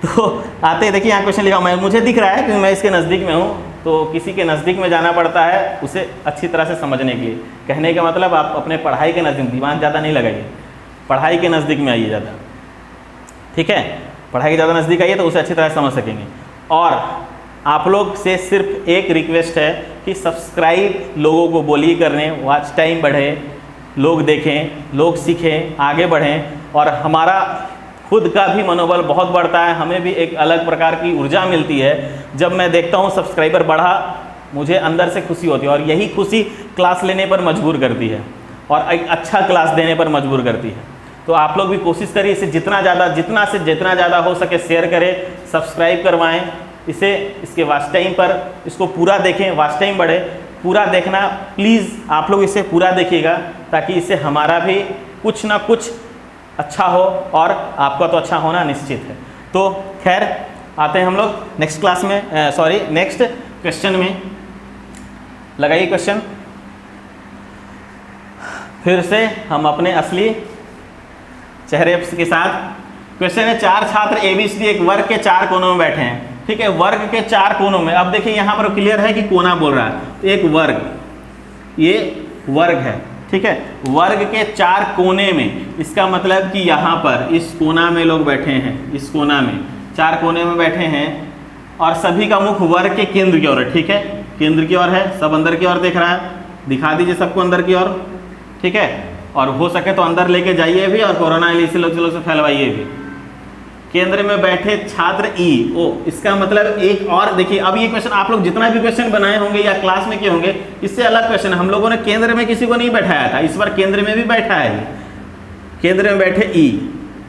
तो आते ही देखिए यहाँ क्वेश्चन लिखा हुआ, मुझे दिख रहा है क्योंकि मैं इसके नज़दीक में हूँ, तो किसी के नज़दीक में जाना पड़ता है उसे अच्छी तरह से समझने के लिए। कहने का मतलब आप अपने पढ़ाई के नज़दीक, दिमाग ज़्यादा नहीं लगाइए, पढ़ाई के नज़दीक में आइए ज़्यादा, ठीक है, पढ़ाई के ज़्यादा नज़दीक आइए तो उसे अच्छी तरह से समझ सकेंगे। और आप लोग से सिर्फ एक रिक्वेस्ट है कि सब्सक्राइब लोगों को बोलिए करने, वॉच टाइम बढ़े, लोग देखें, लोग सीखें, आगे बढ़ें, और हमारा खुद का भी मनोबल बहुत बढ़ता है, हमें भी एक अलग प्रकार की ऊर्जा मिलती है। जब मैं देखता हूँ सब्सक्राइबर बढ़ा, मुझे अंदर से खुशी होती है, और यही खुशी क्लास लेने पर मजबूर करती है और एक अच्छा क्लास देने पर मजबूर करती है। तो आप लोग भी कोशिश करिए इसे जितना ज़्यादा हो सके शेयर करें, सब्सक्राइब करवाएं इसे, इसके वॉच टाइम पर इसको पूरा देखें, वॉच टाइम बढ़े, पूरा देखना प्लीज़, आप लोग इसे पूरा देखिएगा ताकि इससे हमारा भी कुछ ना कुछ अच्छा हो, और आपका तो अच्छा होना निश्चित है। तो खैर आते हैं हम लोग नेक्स्ट क्लास में, नेक्स्ट क्वेश्चन में। लगाइए क्वेश्चन, फिर से हम अपने असली चेहरे के साथ। क्वेश्चन है, 4 छात्र ABCD एक वर्ग के 4 कोनों में बैठे हैं, ठीक है, वर्ग के 4 कोनों में। अब देखिए यहाँ पर क्लियर है कि कोना बोल रहा है, तो एक वर्ग, ये वर्ग है, ठीक है, वर्ग के 4 कोने में, इसका मतलब कि यहाँ पर इस कोना में लोग बैठे हैं, इस कोना में 4 कोने में बैठे हैं, और सभी का मुख वर्ग के केंद्र की ओर है, ठीक है, केंद्र की ओर है, सब अंदर की ओर देख रहा है, दिखा दीजिए सबको अंदर की ओर, ठीक है, और हो सके तो अंदर लेके जाइए भी, और कोरोना इसी लोग से फैलवाइए भी। केंद्र में बैठे छात्र ओ, इसका मतलब एक और देखिए, अब ये क्वेश्चन आप लोग जितना भी क्वेश्चन बनाए होंगे या क्लास में किए होंगे, इससे अलग क्वेश्चन। हम लोगों ने केंद्र में किसी को नहीं बैठाया था, इस बार केंद्र में भी बैठा है। केंद्र में बैठे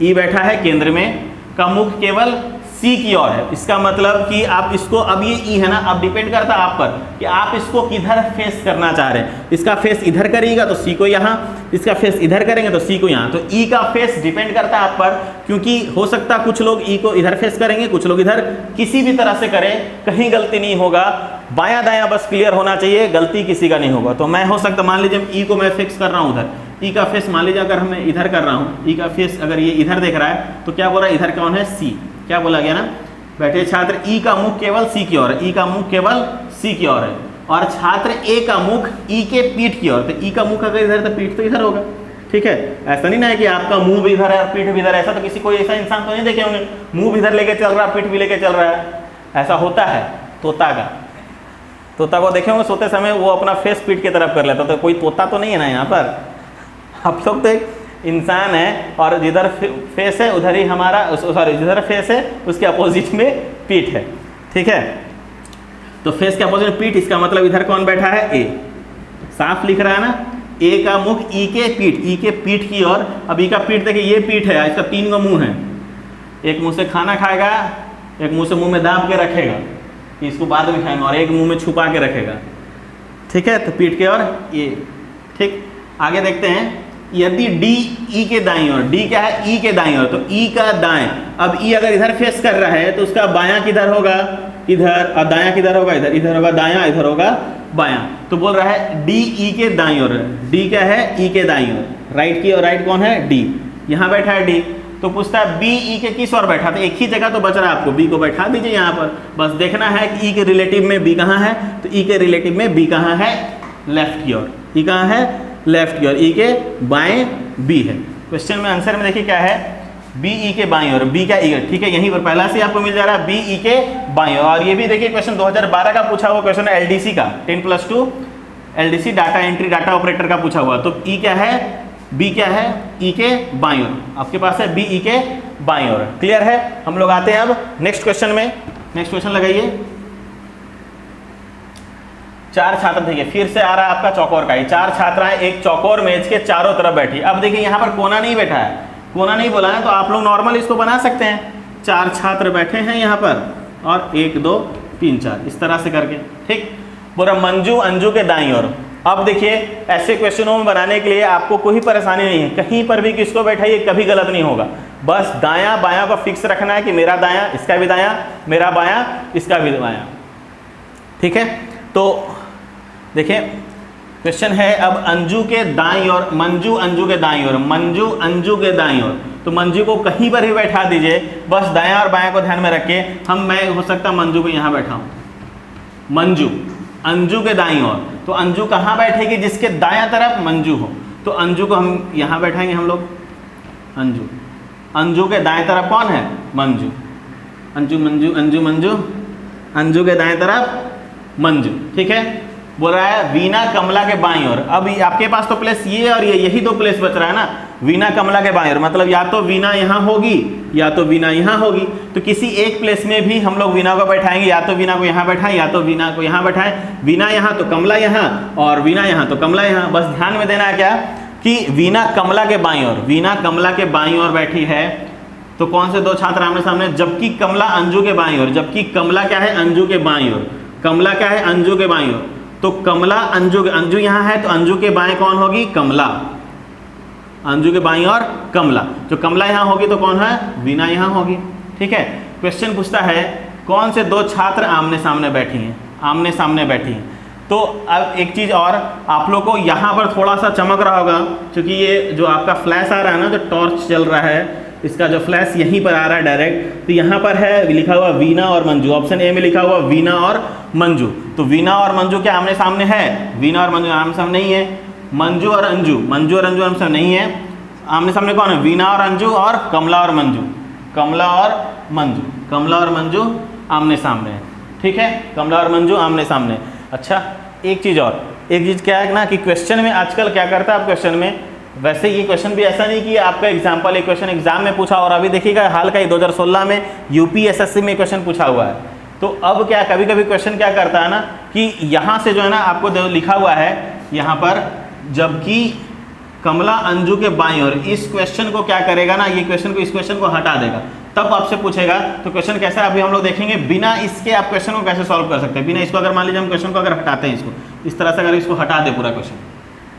ई बैठा है केंद्र में, का मुख केवल सी की ओर है। इसका मतलब कि आप इसको, अब ये ई है ना, अब डिपेंड करता है आप पर कि आप इसको किधर फेस करना चाह रहे हैं। इसका फेस इधर करिएगा तो सी को यहाँ, इसका फेस इधर करेंगे तो सी को यहाँ। तो ई का फेस डिपेंड करता है आप पर, क्योंकि हो सकता है कुछ लोग ई को इधर फेस करेंगे, कुछ लोग इधर, किसी भी तरह से करें, कहीं गलती नहीं होगा, बायां दायां बस क्लियर होना चाहिए, गलती किसी का नहीं होगा। तो मैं हो सकता, मान लीजिए ई को मैं फिक्स कर रहा हूँ उधर, ई का फेस मान लीजिए अगर मैं इधर कर रहा हूँ, ई का फेस अगर ये इधर देख रहा है तो क्या बोला, इधर कौन है, सी, क्या बोला गया ना, बैठे छात्र ई का मुख केवल सी की ओर है, ई का मुख केवल सी की ओर है, और छात्र ए का मुख ई के पीठ की ओर। तो ई का मुख अगर इधर तो पीठ तो इधर होगा, ठीक है। ऐसा नहीं ना है कि आपका मुंह भी इधर है और पीठ भी इधर, ऐसा तो किसी कोई ऐसा इंसान तो नहीं देखे होंगे, मुंह भी इधर लेके चल रहा है, पीठ भी लेके चल रहा है। ऐसा होता है तोता का, तोता को देखे होंगे सोते समय वो अपना फेस पीठ की तरफ कर लेता, तो कोई तोता तो नहीं है ना यहाँ पर। आप लोग तो एक इंसान है, और जिधर फेस है उधर ही हमारा, सॉरी जिधर फेस है उसके अपोजिट में पीठ है, ठीक है। तो फेस के अपोजिट में पीठ, इसका मतलब इधर कौन बैठा है, ए, साफ लिख रहा है ना, ए का मुख ई के पीठ, ई के पीठ की ओर। अब ई का पीठ देखिए, ये पीठ है, इसका 3 मुंह है, एक मुंह से खाना खाएगा, एक मुंह से मुंह में दाब के रखेगा, कि इसको बाद में खाएंगे, और एक मुंह में छुपा के रखेगा। ठीक है, तो पीठ के और ये। ठीक, आगे देखते हैं, यदि डी ई के दाईं ओर, डी क्या है, ई के दाईं ओर, तो ई का दाएं, अब ई अगर इधर फेस कर रहा है तो उसका बायां किधर होगा, इधर, और दायां किधर होगा, इधर, इधर होगा दायां, इधर होगा बायां। तो बोल रहा है डी ई के दाईं ओर, डी क्या है, ई के दाईं ओर, राइट की, और राइट कौन है, डी, यहाँ बैठा है डी। तो पूछता है बी ई के किस ओर बैठा, तो एक ही जगह तो बच रहा है आपको, बी को बैठा दीजिए यहाँ पर, बस देखना है कि ई के रिलेटिव में बी कहाँ है, तो ई के रिलेटिव में बी कहाँ है, लेफ्ट की ओर, ई कहाँ है, लेफ्ट की ओर, ई के बाएं बी है। क्वेश्चन में आंसर में देखिए क्या है, बी ई के बाएं ओर, बी क्या ई, ठीक है, यहीं पर पहला से आपको मिल जा रहा है बी ई के बाएं ओर। और ये भी देखिए क्वेश्चन 2012 का पूछा हुआ क्वेश्चन है, एलडीसी का, 10+2 LDC data entry data operator का पूछा हुआ। तो ई क्या है, बी क्या है, ई के बाईं ओर, आपके पास है बी ई के बाईं ओर। क्लियर है, हम लोग आते हैं अब नेक्स्ट क्वेश्चन में। नेक्स्ट क्वेश्चन लगाइए। 4 छात्र, देखिए फिर से आ रहा है आपका चौकोर का ही, 4 छात्राएं एक चौकोर मेज के चारों तरफ बैठी। अब देखिए यहाँ पर कोना नहीं बैठा है, कोना नहीं बोला है, तो आप लोग नॉर्मल इसको बना सकते हैं, 4 छात्र बैठे हैं यहाँ पर, और 1 2 3 4 इस तरह से करके। ठीक, बोला मंजू अंजू के दाईं ओर। अब देखिए ऐसे क्वेश्चनों में बनाने के लिए आपको कोई परेशानी नहीं है, कहीं पर भी किसको बैठाइए कभी गलत नहीं होगा, बस दायां बायां को फिक्स रखना है कि मेरा दायां इसका भी दायां, मेरा बायां इसका भी बायां। ठीक है, तो देखिए क्वेश्चन है अब अंजू के दाईं ओर, मंजू अंजू के दाईं ओर, मंजू अंजू के दाईं ओर, तो मंजू को कहीं पर भी बैठा दीजिए, बस दायां और बायां को ध्यान में रख के मैं हो सकता मंजू को यहाँ बैठाऊं, मंजू अंजू के दाईं ओर, तो अंजू कहाँ बैठेगी, जिसके दायां तरफ मंजू हो, तो अंजू को हम यहाँ बैठाएंगे हम लोग, अंजू, अंजू के दाएं तरफ कौन है, मंजू, अंजू मंजू अंजू मंजू, अंजू के दाएं तरफ मंजू। ठीक है, बोल रहा है वीना कमला के बाईं ओर। अब आपके पास तो प्लेस ये और ये, यही 2 प्लेस बच रहा है ना, वीना कमला के बाईं ओर, मतलब या तो वीना यहाँ होगी या तो वीना यहाँ होगी, तो किसी एक प्लेस में भी हम लोग वीना को बैठाएंगे, या तो वीना को यहाँ बैठाएं या तो वीना को यहाँ बैठाएं, वीना यहाँ तो कमला यहाँ, और वीना यहाँ तो कमला यहाँ। बस ध्यान में देना है क्या कि वीना कमला के बाईं ओर, वीना कमला के बाईं ओर बैठी है, तो कौन से 2 छात्र आमने सामने, जबकि कमला अंजू के बाईं ओर, जबकि कमला क्या है, अंजू के बाईं ओर, कमला क्या है, अंजू के बाईं ओर, तो कमला अंजू, अंजू यहाँ है तो अंजू के बाएं कौन होगी, कमला, अंजू के बाईं और कमला, जो कमला यहाँ होगी तो कौन है, वीना यहाँ होगी। ठीक है, क्वेश्चन पूछता है कौन से 2 छात्र आमने सामने बैठी हैं, आमने सामने बैठी हैं। तो अब एक चीज़ और, आप लोग को यहाँ पर थोड़ा सा चमक रहा होगा, क्योंकि ये जो आपका फ्लैश आ रहा है ना, जो टॉर्च चल रहा है, इसका जो फ्लैश यहीं पर आ रहा है डायरेक्ट, तो यहाँ पर है लिखा हुआ वीना और मंजू, ऑप्शन ए में लिखा हुआ वीना और मंजू। तो वीना और मंजू क्या आमने सामने है, वीना और मंजू आमने सामने नहीं है, मंजू और अंजू, मंजू और अंजू आमने सामने नहीं है, आमने सामने कौन है, वीना और अंजू, और कमला और मंजू, कमला और मंजू, कमला और मंजू आमने सामने है। ठीक है, कमला और मंजू आमने सामने। अच्छा, एक चीज़ और, एक चीज़ क्या है ना कि क्वेश्चन में आजकल क्या करता है, आप क्वेश्चन में, वैसे ये क्वेश्चन भी ऐसा नहीं कि आपका एग्जाम्पल एक क्वेश्चन एग्जाम में पूछा, और अभी देखिएगा हाल का ही 2016 में यूपीएसएससी में क्वेश्चन पूछा हुआ है। तो अब क्या कभी कभी क्वेश्चन क्या करता है ना कि यहाँ से जो है ना आपको लिखा हुआ है यहाँ पर, जबकि कमला अंजू के बाईं ओर, इस क्वेश्चन को क्या करेगा ना, ये क्वेश्चन को, इस क्वेश्चन को हटा देगा, तब आपसे पूछेगा। तो क्वेश्चन कैसा है अभी हम लोग देखेंगे, बिना इसके आप क्वेश्चन को कैसे सॉल्व कर सकते हैं, बिना इसको, अगर मान लीजिए हम क्वेश्चन को अगर हटाते हैं, इसको इस तरह से अगर इसको हटा दे पूरा क्वेश्चन,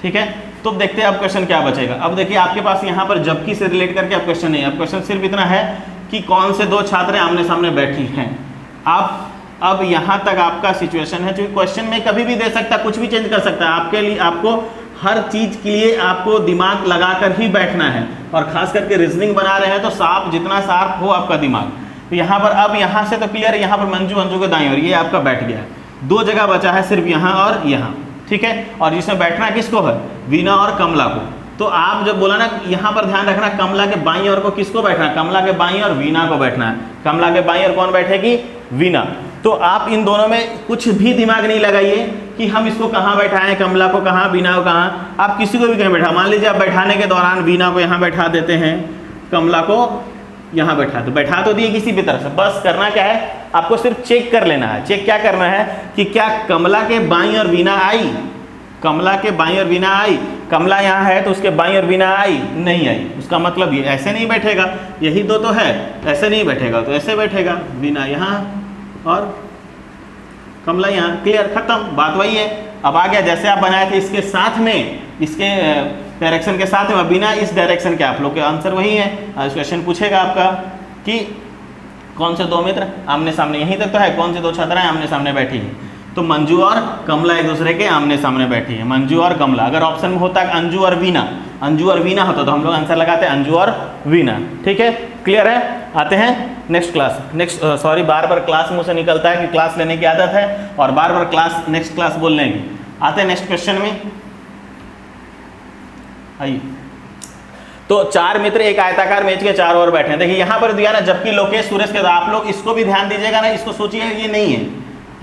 ठीक है, तो देखते हैं अब क्वेश्चन क्या बचेगा। अब देखिए आपके पास यहाँ पर जबकि से रिलेट करके अब क्वेश्चन नहीं है, अब क्वेश्चन सिर्फ इतना है कि कौन से 2 छात्र आमने सामने बैठी हैं। आप अब यहाँ तक आपका सिचुएशन है, क्योंकि क्वेश्चन में कभी भी दे सकता है, कुछ भी चेंज कर सकता है, आपके लिए आपको हर चीज़ के लिए आपको दिमाग लगाकर ही बैठना है, और खास करके रीजनिंग बना रहे हैं तो साफ, जितना शार्प हो आपका दिमाग। तो यहाँ पर अब यहाँ से तो क्लियर है, यहाँ पर मंजू अंजू के दाईं ओर ये आपका बैठ गया है, 2 जगह बचा है सिर्फ यहाँ और यहाँ। ठीक है, और जिसमें बैठना किसको है, वीना और कमला को। तो आप जब बोला ना, यहाँ पर ध्यान रखना, कमला के बाईं ओर को किसको बैठना है, कमला के बाईं ओर वीना को बैठना है, कमला के बाईं ओर कौन बैठेगी, वीना। तो आप इन दोनों में कुछ भी दिमाग नहीं लगाइए कि हम इसको कहाँ बैठाएं, कमला को कहाँ, वीना को कहाँ, आप किसी को भी कहीं बैठा। मान लीजिए आप बैठाने के दौरान वीना को यहाँ बैठा देते हैं, कमला को यहाँ बैठा तो दिए किसी भी तरह से, बस करना क्या है, आपको सिर्फ चेक कर लेना है। चेक क्या करना है कि क्या कमला के बाईं और वीना आई, कमला के बाईं और वीना आई, कमला यहाँ है तो उसके बाईं और वीना आई, नहीं आई, उसका मतलब ये ऐसे नहीं बैठेगा, यही 2 तो है, ऐसे नहीं बैठेगा तो ऐसे बैठेगा, वीना यहाँ और कमला यहाँ, क्लियर, खत्म, बात वही है। अब आ गया जैसे आप बनाए थे इसके साथ में, इसके डायरेक्शन के साथ में, बिना इस डायरेक्शन के, आप लोग के आंसर वही है। आज क्वेश्चन पूछेगा आपका कि कौन से दो मित्र आमने सामने, यहीं तक तो है, कौन से दो छात्राएं आमने सामने बैठी हैं, तो मंजू और कमला एक दूसरे के आमने सामने बैठी है, मंजू और कमला। अगर ऑप्शन में होता है अंजू और वीना, अंजू और वीना होता तो हम लोग आंसर लगाते हैं अंजू और वीना। ठीक है, क्लियर है। आते हैं नेक्स्ट क्लास, बार बार क्लास मुंह से निकलता है कि क्लास लेने की आदत है और बार बार क्लास, नेक्स्ट क्लास बोलने की। आते हैं नेक्स्ट क्वेश्चन में, आइए। तो चार मित्र एक आयताकार मेज के चारों ओर बैठे हैं। देखिए यहाँ पर दिया ना, जबकि लोकेश सुरेश के, आप लोग इसको भी ध्यान दीजिएगा ना, इसको सोचिए ये नहीं है,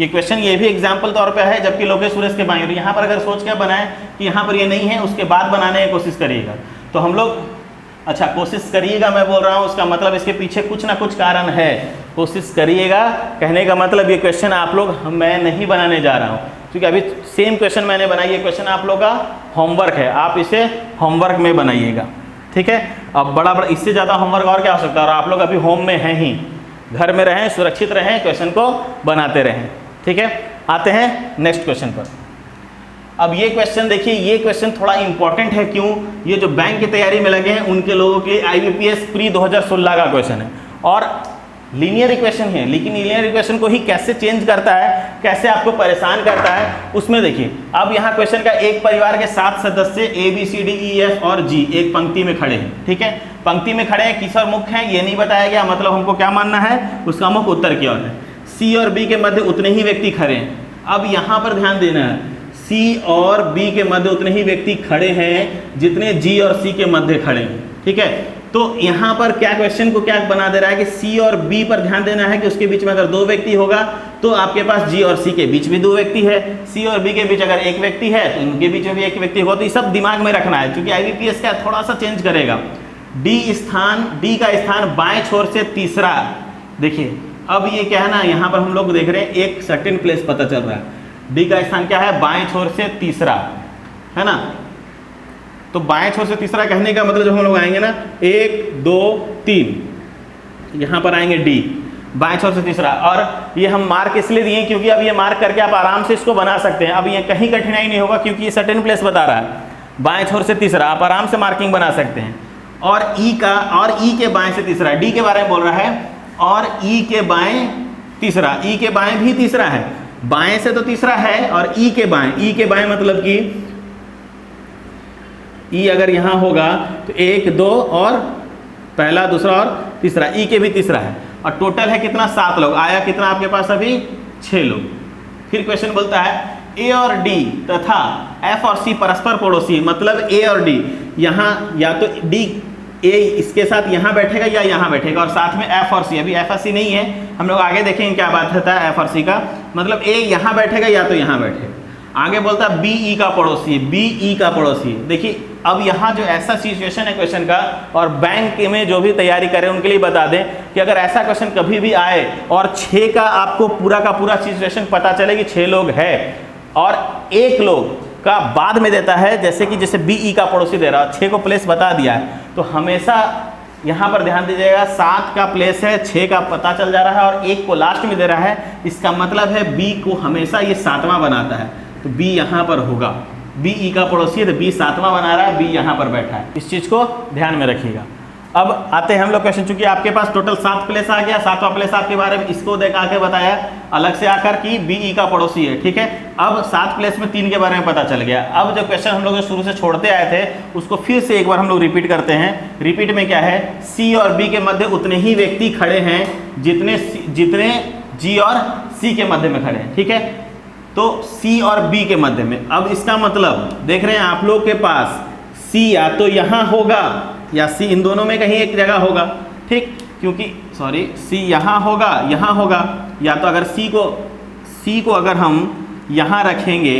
ये क्वेश्चन ये भी एग्जाम्पल तौर पे है, जबकि लोकेश सुरेश के बाएं। और यहाँ पर अगर सोच के बनाए कि यहाँ पर ये नहीं है, उसके बाद बनाने की कोशिश करिएगा। तो हम लोग, अच्छा कोशिश करिएगा मैं बोल रहा हूँ, उसका मतलब इसके पीछे कुछ ना कुछ कारण है। कोशिश करिएगा कहने का मतलब ये क्वेश्चन आप लोग, मैं नहीं बनाने जा रहा हूँ, क्योंकि अभी सेम क्वेश्चन मैंने बनाई, ये क्वेश्चन आप लोग का होमवर्क है, आप इसे होमवर्क में बनाइएगा। ठीक है, अब बड़ा इससे ज़्यादा होमवर्क और क्या हो सकता है। और आप लोग अभी होम में हैं ही, घर में रहें, सुरक्षित रहें, क्वेश्चन को बनाते रहें। ठीक है, आते हैं नेक्स्ट क्वेश्चन पर। अब ये क्वेश्चन देखिए, ये क्वेश्चन थोड़ा इंपॉर्टेंट है। क्यों? ये जो बैंक की तैयारी में लगे हैं उनके लोगों के IBPS प्री 2016 का क्वेश्चन है और लीनियर इक्वेशन है, लेकिन लीनियर इक्वेशन को ही कैसे चेंज करता है, कैसे आपको परेशान करता है, उसमें देखिए। अब यहाँ क्वेश्चन का, एक परिवार के 7 सदस्य ABCDEF और G एक पंक्ति में खड़े हैं। ठीक है, पंक्ति में खड़े हैं, किस ओर मुख है ये नहीं बताया गया, मतलब हमको क्या मानना है, उसका मुख उत्तर की ओर है। C और B के मध्य उतने ही व्यक्ति खड़े हैं। अब यहाँ पर ध्यान देना है, C और B के मध्य उतने ही व्यक्ति खड़े हैं जितने G और C के मध्य खड़े हैं। ठीक है, तो यहाँ पर क्या क्वेश्चन को क्या बना दे रहा है कि C और B पर ध्यान देना है कि उसके बीच में अगर दो व्यक्ति होगा तो आपके पास G और C के बीच भी दो व्यक्ति है, C और B के बीच अगर एक व्यक्ति है तो उनके बीच में भी एक व्यक्ति होगा। तो ये सब दिमाग में रखना है, क्योंकि IBPS क्या थोड़ा सा चेंज करेगा। D का स्थान बाएं छोर से तीसरा, देखिए अब ये क्या है ना, यहाँ पर हम लोग देख रहे हैं एक सर्टेन प्लेस पता चल रहा है। D का स्थान क्या है, बाएं छोर से तीसरा, है ना। तो बाएं छोर से तीसरा कहने का मतलब जब हम लोग आएंगे ना 1 2 3, यहाँ पर आएंगे D, बाएं छोर से तीसरा। और ये हम मार्क इसलिए दिए क्योंकि अब ये मार्क करके आप आराम से इसको बना सकते हैं। अब ये कहीं कठिनाई नहीं होगा क्योंकि ये सर्टेन प्लेस बता रहा है, बाएं छोर से तीसरा, आप आराम से मार्किंग बना सकते हैं। और E के बाएं से तीसरा, D के बारे में बोल रहा है, और E के बाएं तीसरा, E के बाएं भी तीसरा है, बाएं से तो तीसरा है और E के बाएं मतलब कि E अगर यहाँ होगा तो 1 2 और पहला दूसरा और तीसरा, E के भी तीसरा है। और टोटल है कितना, 7 लोग। आया कितना आपके पास अभी, 6 लोग। फिर क्वेश्चन बोलता है A और D तथा F और C परस्पर पड़ोसी, मतलब A और D, यहाँ या तो D A इसके साथ यहाँ बैठेगा या यहाँ बैठेगा, और साथ में F और C। अभी F और C नहीं है, हम लोग आगे देखेंगे क्या बात होता है F और C का, मतलब A यहाँ बैठेगा या तो यहाँ बैठेगा। आगे बोलता है BE का पड़ोसी, BE का पड़ोसी। देखिए अब यहाँ जो ऐसा सिचुएशन है क्वेश्चन का, और बैंक में जो भी तैयारी करें उनके लिए बता दें कि अगर ऐसा क्वेश्चन कभी भी आए और 6 का आपको पूरा का पूरा सिचुएशन पता चले कि 6 लोग हैं और 1 लोग का बाद में देता है, जैसे BE का पड़ोसी दे रहा है, 6 को प्लेस बता दिया है, तो हमेशा यहाँ पर ध्यान दीजिएगा 7 का प्लेस है, 6 का पता चल जा रहा है और 1 को लास्ट में दे रहा है। इसका मतलब है B को हमेशा ये 7वां बनाता है, तो B यहाँ पर होगा। BE का पड़ोसी है तो B 7वां बना रहा है, B यहाँ पर बैठा है। इस चीज़ को ध्यान में रखिएगा। अब आते हैं हम लोग क्वेश्चन, चूंकि आपके पास टोटल 7 प्लेस आ गया, 7वां प्लेस आपके बारे में इसको देखा के बताया अलग से आकर कि BE का पड़ोसी है। ठीक है, अब 7 प्लेस में 3 के बारे में पता चल गया। अब जो क्वेश्चन हम लोग जो शुरू से छोड़ते आए थे उसको फिर से एक बार हम लोग रिपीट करते हैं। रिपीट में क्या है, C और B के मध्य उतने ही व्यक्ति खड़े हैं जितने G और C के मध्य में खड़े हैं। ठीक है, तो C और B के मध्य में। अब इसका मतलब देख रहे हैं आप लोग के पास C या तो यहाँ होगा या C इन दोनों में कहीं एक जगह होगा। ठीक, क्योंकि C यहाँ होगा, या तो अगर C को अगर हम यहाँ रखेंगे,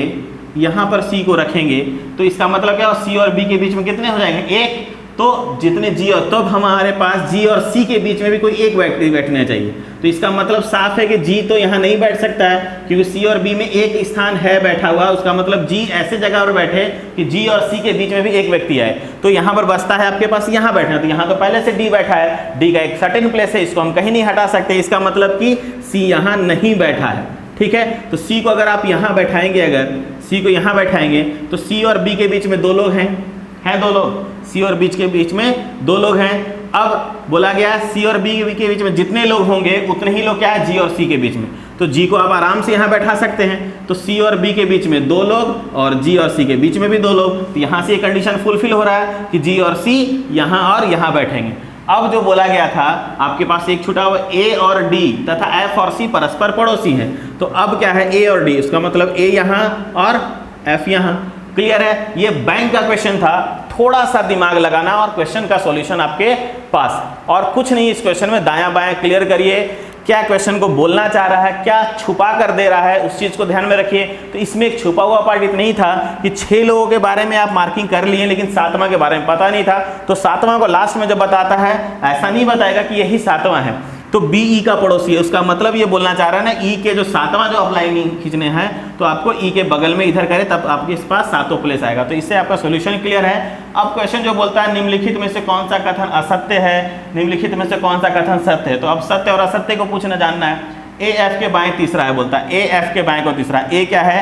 यहाँ पर C को रखेंगे तो इसका मतलब क्या, C और B के बीच में कितने हो जाएंगे, 1। तो जितने G और तब हमारे पास G और C के बीच में भी कोई एक व्यक्ति बैठना चाहिए। तो इसका मतलब साफ है कि G तो यहाँ नहीं बैठ सकता है क्योंकि C और B में एक स्थान है बैठा हुआ। उसका मतलब G ऐसे जगह पर बैठे कि G और C के बीच में भी एक व्यक्ति आए। तो यहाँ पर बचता है आपके पास यहाँ बैठना, तो यहाँ तो पहले से D बैठा है, D का एक सर्टेन प्लेस है, इसको हम कहीं नहीं हटा सकते। इसका मतलब कि C यहाँ नहीं बैठा है। ठीक है। तो सी को अगर आप यहाँ बैठाएंगे, अगर सी को यहाँ बैठाएंगे तो सी और बी के बीच में दो लोग हैं दो लोग, सी और बीच के बीच में दो लोग हैं। अब बोला गया सी और बी के बीच में जितने लोग होंगे उतने ही लोग क्या है जी और सी के बीच में, तो जी को आप आराम से यहाँ बैठा सकते हैं। तो सी और बी के बीच में दो लोग और जी और सी के बीच में भी दो लोग, तो यहाँ से ये कंडीशन फुलफिल हो रहा है कि जी और सी यहाँ और यहाँ बैठेंगे। अब जो बोला गया था आपके पास एक छूटा हुआ ए और डी तथा एफ और सी परस्पर पड़ोसी हैं, तो अब क्या है ए और डी, इसका मतलब ए यहाँ और एफ यहाँ। क्लियर है, ये बैंक का क्वेश्चन था, थोड़ा सा दिमाग लगाना और क्वेश्चन का सॉल्यूशन आपके पास, और कुछ नहीं इस क्वेश्चन में। दायां बायां क्लियर करिए, क्या क्वेश्चन को बोलना चाह रहा है, क्या छुपा कर दे रहा है, उस चीज को ध्यान में रखिए। तो इसमें एक छुपा हुआ पार्ट इतना ही था कि 6 लोगों के बारे में आप मार्किंग कर लिए लेकिन 7वां के बारे में पता नहीं था, तो 7वां को लास्ट में जब बताता है ऐसा नहीं बताएगा कि यही 7वां है। तो बी ई का पड़ोसी है, उसका मतलब ये बोलना चाह रहा है ना, ई के जो 7वां जो आप लाइन खींचने हैं तो आपको ई के बगल में इधर करे तब आपके इस पास 7वां प्लेस आएगा। तो इससे आपका सॉल्यूशन क्लियर है। अब क्वेश्चन जो बोलता है निम्नलिखित में से कौन सा कथन असत्य है, निम्नलिखित में से कौन सा कथन सत्य है, तो अब सत्य और असत्य को पूछना जानना है। ए एफ के बाएं तीसरा है, बोलता है ए एफ के बाएं को तीसरा, ए क्या है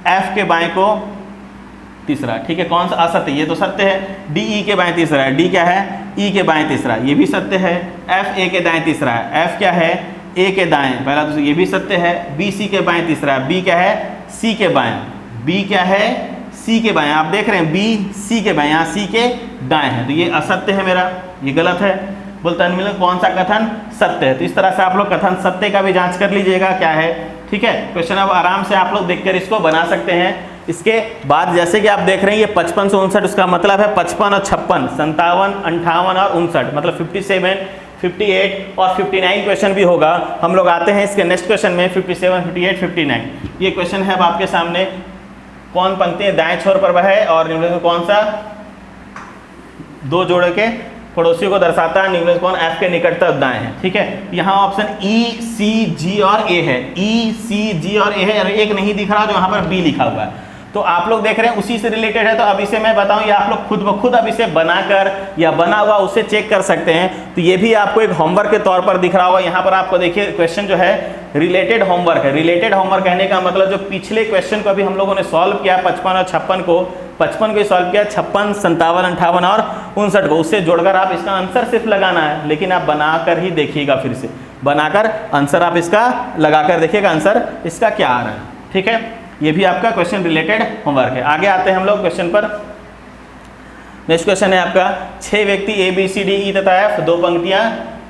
एफ के बाएं को तीसरा, ठीक है। कौन सा असत्य, ये तो सत्य है। डी ई के बाएं तीसरा है, डी क्या है ई के बाएं तीसरा, ये भी सत्य है। एफ ए के दाएं तीसरा है, एफ क्या है ए के दाएं पहला दूसरा, ये भी सत्य है। बी सी के बाएं तीसरा, बी क्या है सी के बाएं, बी क्या है सी के बाएं, आप देख रहे हैं बी सी के बाएं, यहाँ सी के दाएं है, तो ये असत्य है मेरा, ये गलत है। बोलता है मतलब कौन सा कथन सत्य है, तो इस तरह से आप लोग कथन सत्य का भी जांच कर लीजिएगा क्या है, ठीक है। क्वेश्चन अब आराम से आप लोग देखकर इसको बना सकते हैं। इसके बाद जैसे कि आप देख रहे हैं ये 55 से 59, उसका मतलब है 55 और 56, 57, 58 और 59, मतलब 57, 58 और 59 क्वेश्चन भी होगा। हम लोग आते हैं इसके नेक्स्ट क्वेश्चन में 57, 58, 59। ये क्वेश्चन है अब आपके सामने, कौन पंक्ति दाएं छोर पर वह है और निम्नलिखित में कौन सा दो जोड़े के पड़ोसियों को दर्शाता है, निम्नलिखित कौन एफ के निकटतम दाएं है, ठीक है। यहाँ ऑप्शन ई सी जी और ए है, ई सी जी और ए है, और एक नहीं दिख रहा जो यहाँ पर बी लिखा हुआ है, तो आप लोग देख रहे हैं उसी से रिलेटेड है। तो अब इसे मैं बताऊं या आप लोग खुद ब खुद अब इसे बनाकर या बना हुआ उसे चेक कर सकते हैं। तो ये भी आपको एक होमवर्क के तौर पर दिख रहा होगा। यहाँ पर आपको देखिए क्वेश्चन जो है रिलेटेड होमवर्क है। रिलेटेड होमवर्क कहने का मतलब जो पिछले क्वेश्चन को अभी हम लोगों ने सॉल्व किया 55 और 56 को, 55 को सॉल्व किया, 56, 57, 58 और 59 को, उससे जोड़कर आप इसका आंसर सिर्फ लगाना है, लेकिन आप बनाकर ही देखिएगा, फिर से बनाकर आंसर आप इसका लगाकर देखिएगा आंसर इसका क्या आ रहा है, ठीक है। ये भी आपका क्वेश्चन रिलेटेड होमवर्क है। आगे आते हैं हम लोग क्वेश्चन पर। नेक्स्ट क्वेश्चन है आपका 6 व्यक्ति A B C D E तथा एफ, दो पंक्तियां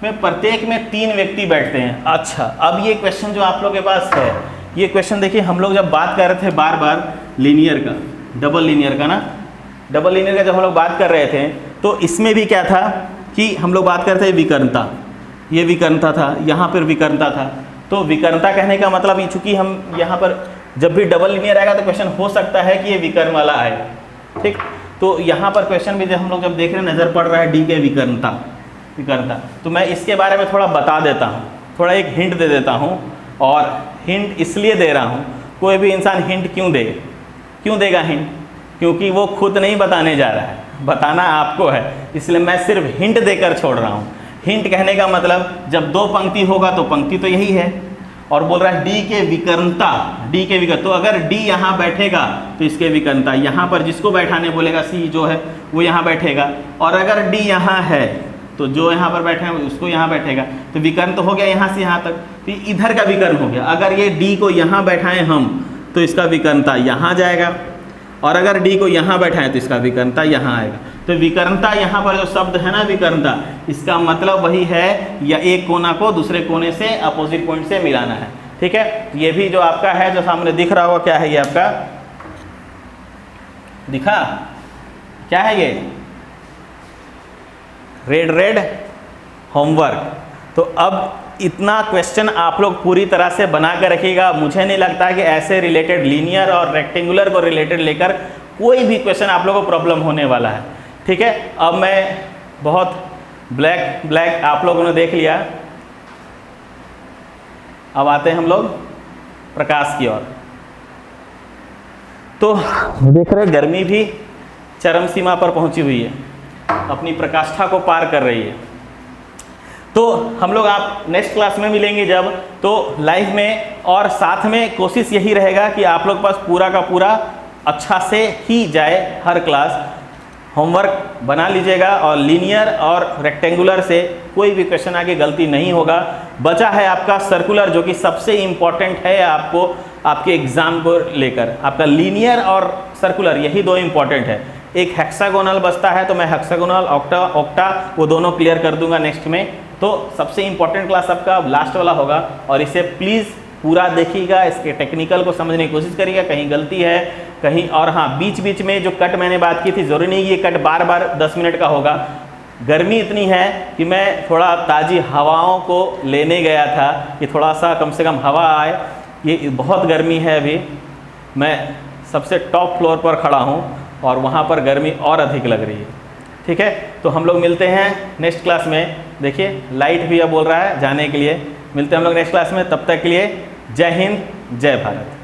में प्रत्येक में 3 व्यक्ति बैठते हैं। अच्छा, अब ये क्वेश्चन जो आप लोग के पास है, ये क्वेश्चन देखिए हम लोग जब बात कर रहे थे बार बार लीनियर का, डबल लीनियर का ना, डबल लीनियर का जब हम लोग बात कर रहे थे तो इसमें भी क्या था कि हम लोग बात कर रहे थे विकर्णता, ये विकर्णता था, यहाँ पर विकर्णता था। तो विकर्णता कहने का मतलब ये, चूंकि हम यहाँ पर जब भी डबल लीनियर आएगा तो क्वेश्चन हो सकता है कि ये विकर्ण वाला आएगा, ठीक। तो यहाँ पर क्वेश्चन भी जब हम लोग जब देख रहे हैं नज़र पड़ रहा है डी के विकर्णता, तो मैं इसके बारे में थोड़ा बता देता हूँ, थोड़ा एक हिंट दे देता हूँ। और हिंट इसलिए दे रहा हूँ, कोई भी इंसान हिंट क्यों देगा हिंट, क्योंकि वो खुद नहीं बताने जा रहा है, बताना आपको है, इसलिए मैं सिर्फ हिंट देकर छोड़ रहा हूँ। हिंट कहने का मतलब जब 2 पंक्ति होगा तो पंक्ति तो यही है, और बोल रहा है डी के विकर्णता, डी के विकर्ण, तो अगर डी यहाँ बैठेगा तो इसके विकर्णता, यहाँ पर जिसको बैठाने बोलेगा सी जो है वो यहाँ बैठेगा, और अगर डी यहाँ है तो जो यहाँ पर बैठे हैं उसको यहाँ बैठेगा, तो विकर्ण तो हो गया यहाँ से यहाँ तक, तो इधर का विकर्ण हो गया। अगर ये डी को यहाँ बैठाएं हम तो इसका विकर्णता यहाँ जाएगा, और अगर डी को यहाँ बैठाएं तो इसका विकर्णता यहाँ आएगा। तो विकर्णता यहाँ पर जो शब्द है ना विकर्णता, इसका मतलब वही है या एक कोना को दूसरे कोने से अपोजिट पॉइंट से मिलाना है, ठीक है। ये भी जो आपका है जो सामने दिख रहा होगा, क्या है ये आपका दिखा, क्या है ये रेड होमवर्क। तो अब इतना क्वेश्चन आप लोग पूरी तरह से बना कर रखिएगा। मुझे नहीं लगता कि ऐसे रिलेटेड लीनियर और रेक्टेंगुलर को रिलेटेड लेकर कोई भी क्वेश्चन आप लोगों को प्रॉब्लम होने वाला है, ठीक है। अब मैं बहुत ब्लैक आप लोगों ने देख लिया, अब आते हैं हम लोग प्रकाश की ओर। तो देख रहे गर्मी भी चरम सीमा पर पहुंची हुई है, अपनी प्रकाष्ठा को पार कर रही है। तो हम लोग आप नेक्स्ट क्लास में मिलेंगे जब, तो लाइव में, और साथ में कोशिश यही रहेगा कि आप लोग पास पूरा का पूरा अच्छा से ही जाए हर क्लास। होमवर्क बना लीजिएगा और लीनियर और रेक्टेंगुलर से कोई भी क्वेश्चन आगे गलती नहीं होगा। बचा है आपका सर्कुलर, जो कि सबसे इम्पॉर्टेंट है आपको आपके एग्जाम को लेकर। आपका लीनियर और सर्कुलर यही दो इम्पॉर्टेंट है। एक हेक्सागोनल बचता है, तो मैं हेक्सागोनल ऑक्टा वो दोनों क्लियर कर दूंगा नेक्स्ट में। तो सबसे इम्पॉर्टेंट क्लास आपका लास्ट वाला होगा, और इसे प्लीज़ पूरा देखिएगा, इसके टेक्निकल को समझने की कोशिश करिएगा, कहीं गलती है कहीं। और हाँ, बीच बीच में जो कट मैंने बात की थी, ज़रूरी नहीं ये कट बार बार 10 मिनट का होगा। गर्मी इतनी है कि मैं थोड़ा ताज़ी हवाओं को लेने गया था कि थोड़ा सा कम से कम हवा आए। ये बहुत गर्मी है अभी, मैं सबसे टॉप फ्लोर पर खड़ा हूँ और वहाँ पर गर्मी और अधिक लग रही है। ठीक है, तो हम लोग मिलते हैं नेक्स्ट क्लास में। देखिए लाइट भी अब बोल रहा है जाने के लिए। मिलते हैं हम लोग नेक्स्ट क्लास में, तब तक के लिए जय हिंद, जय भारत।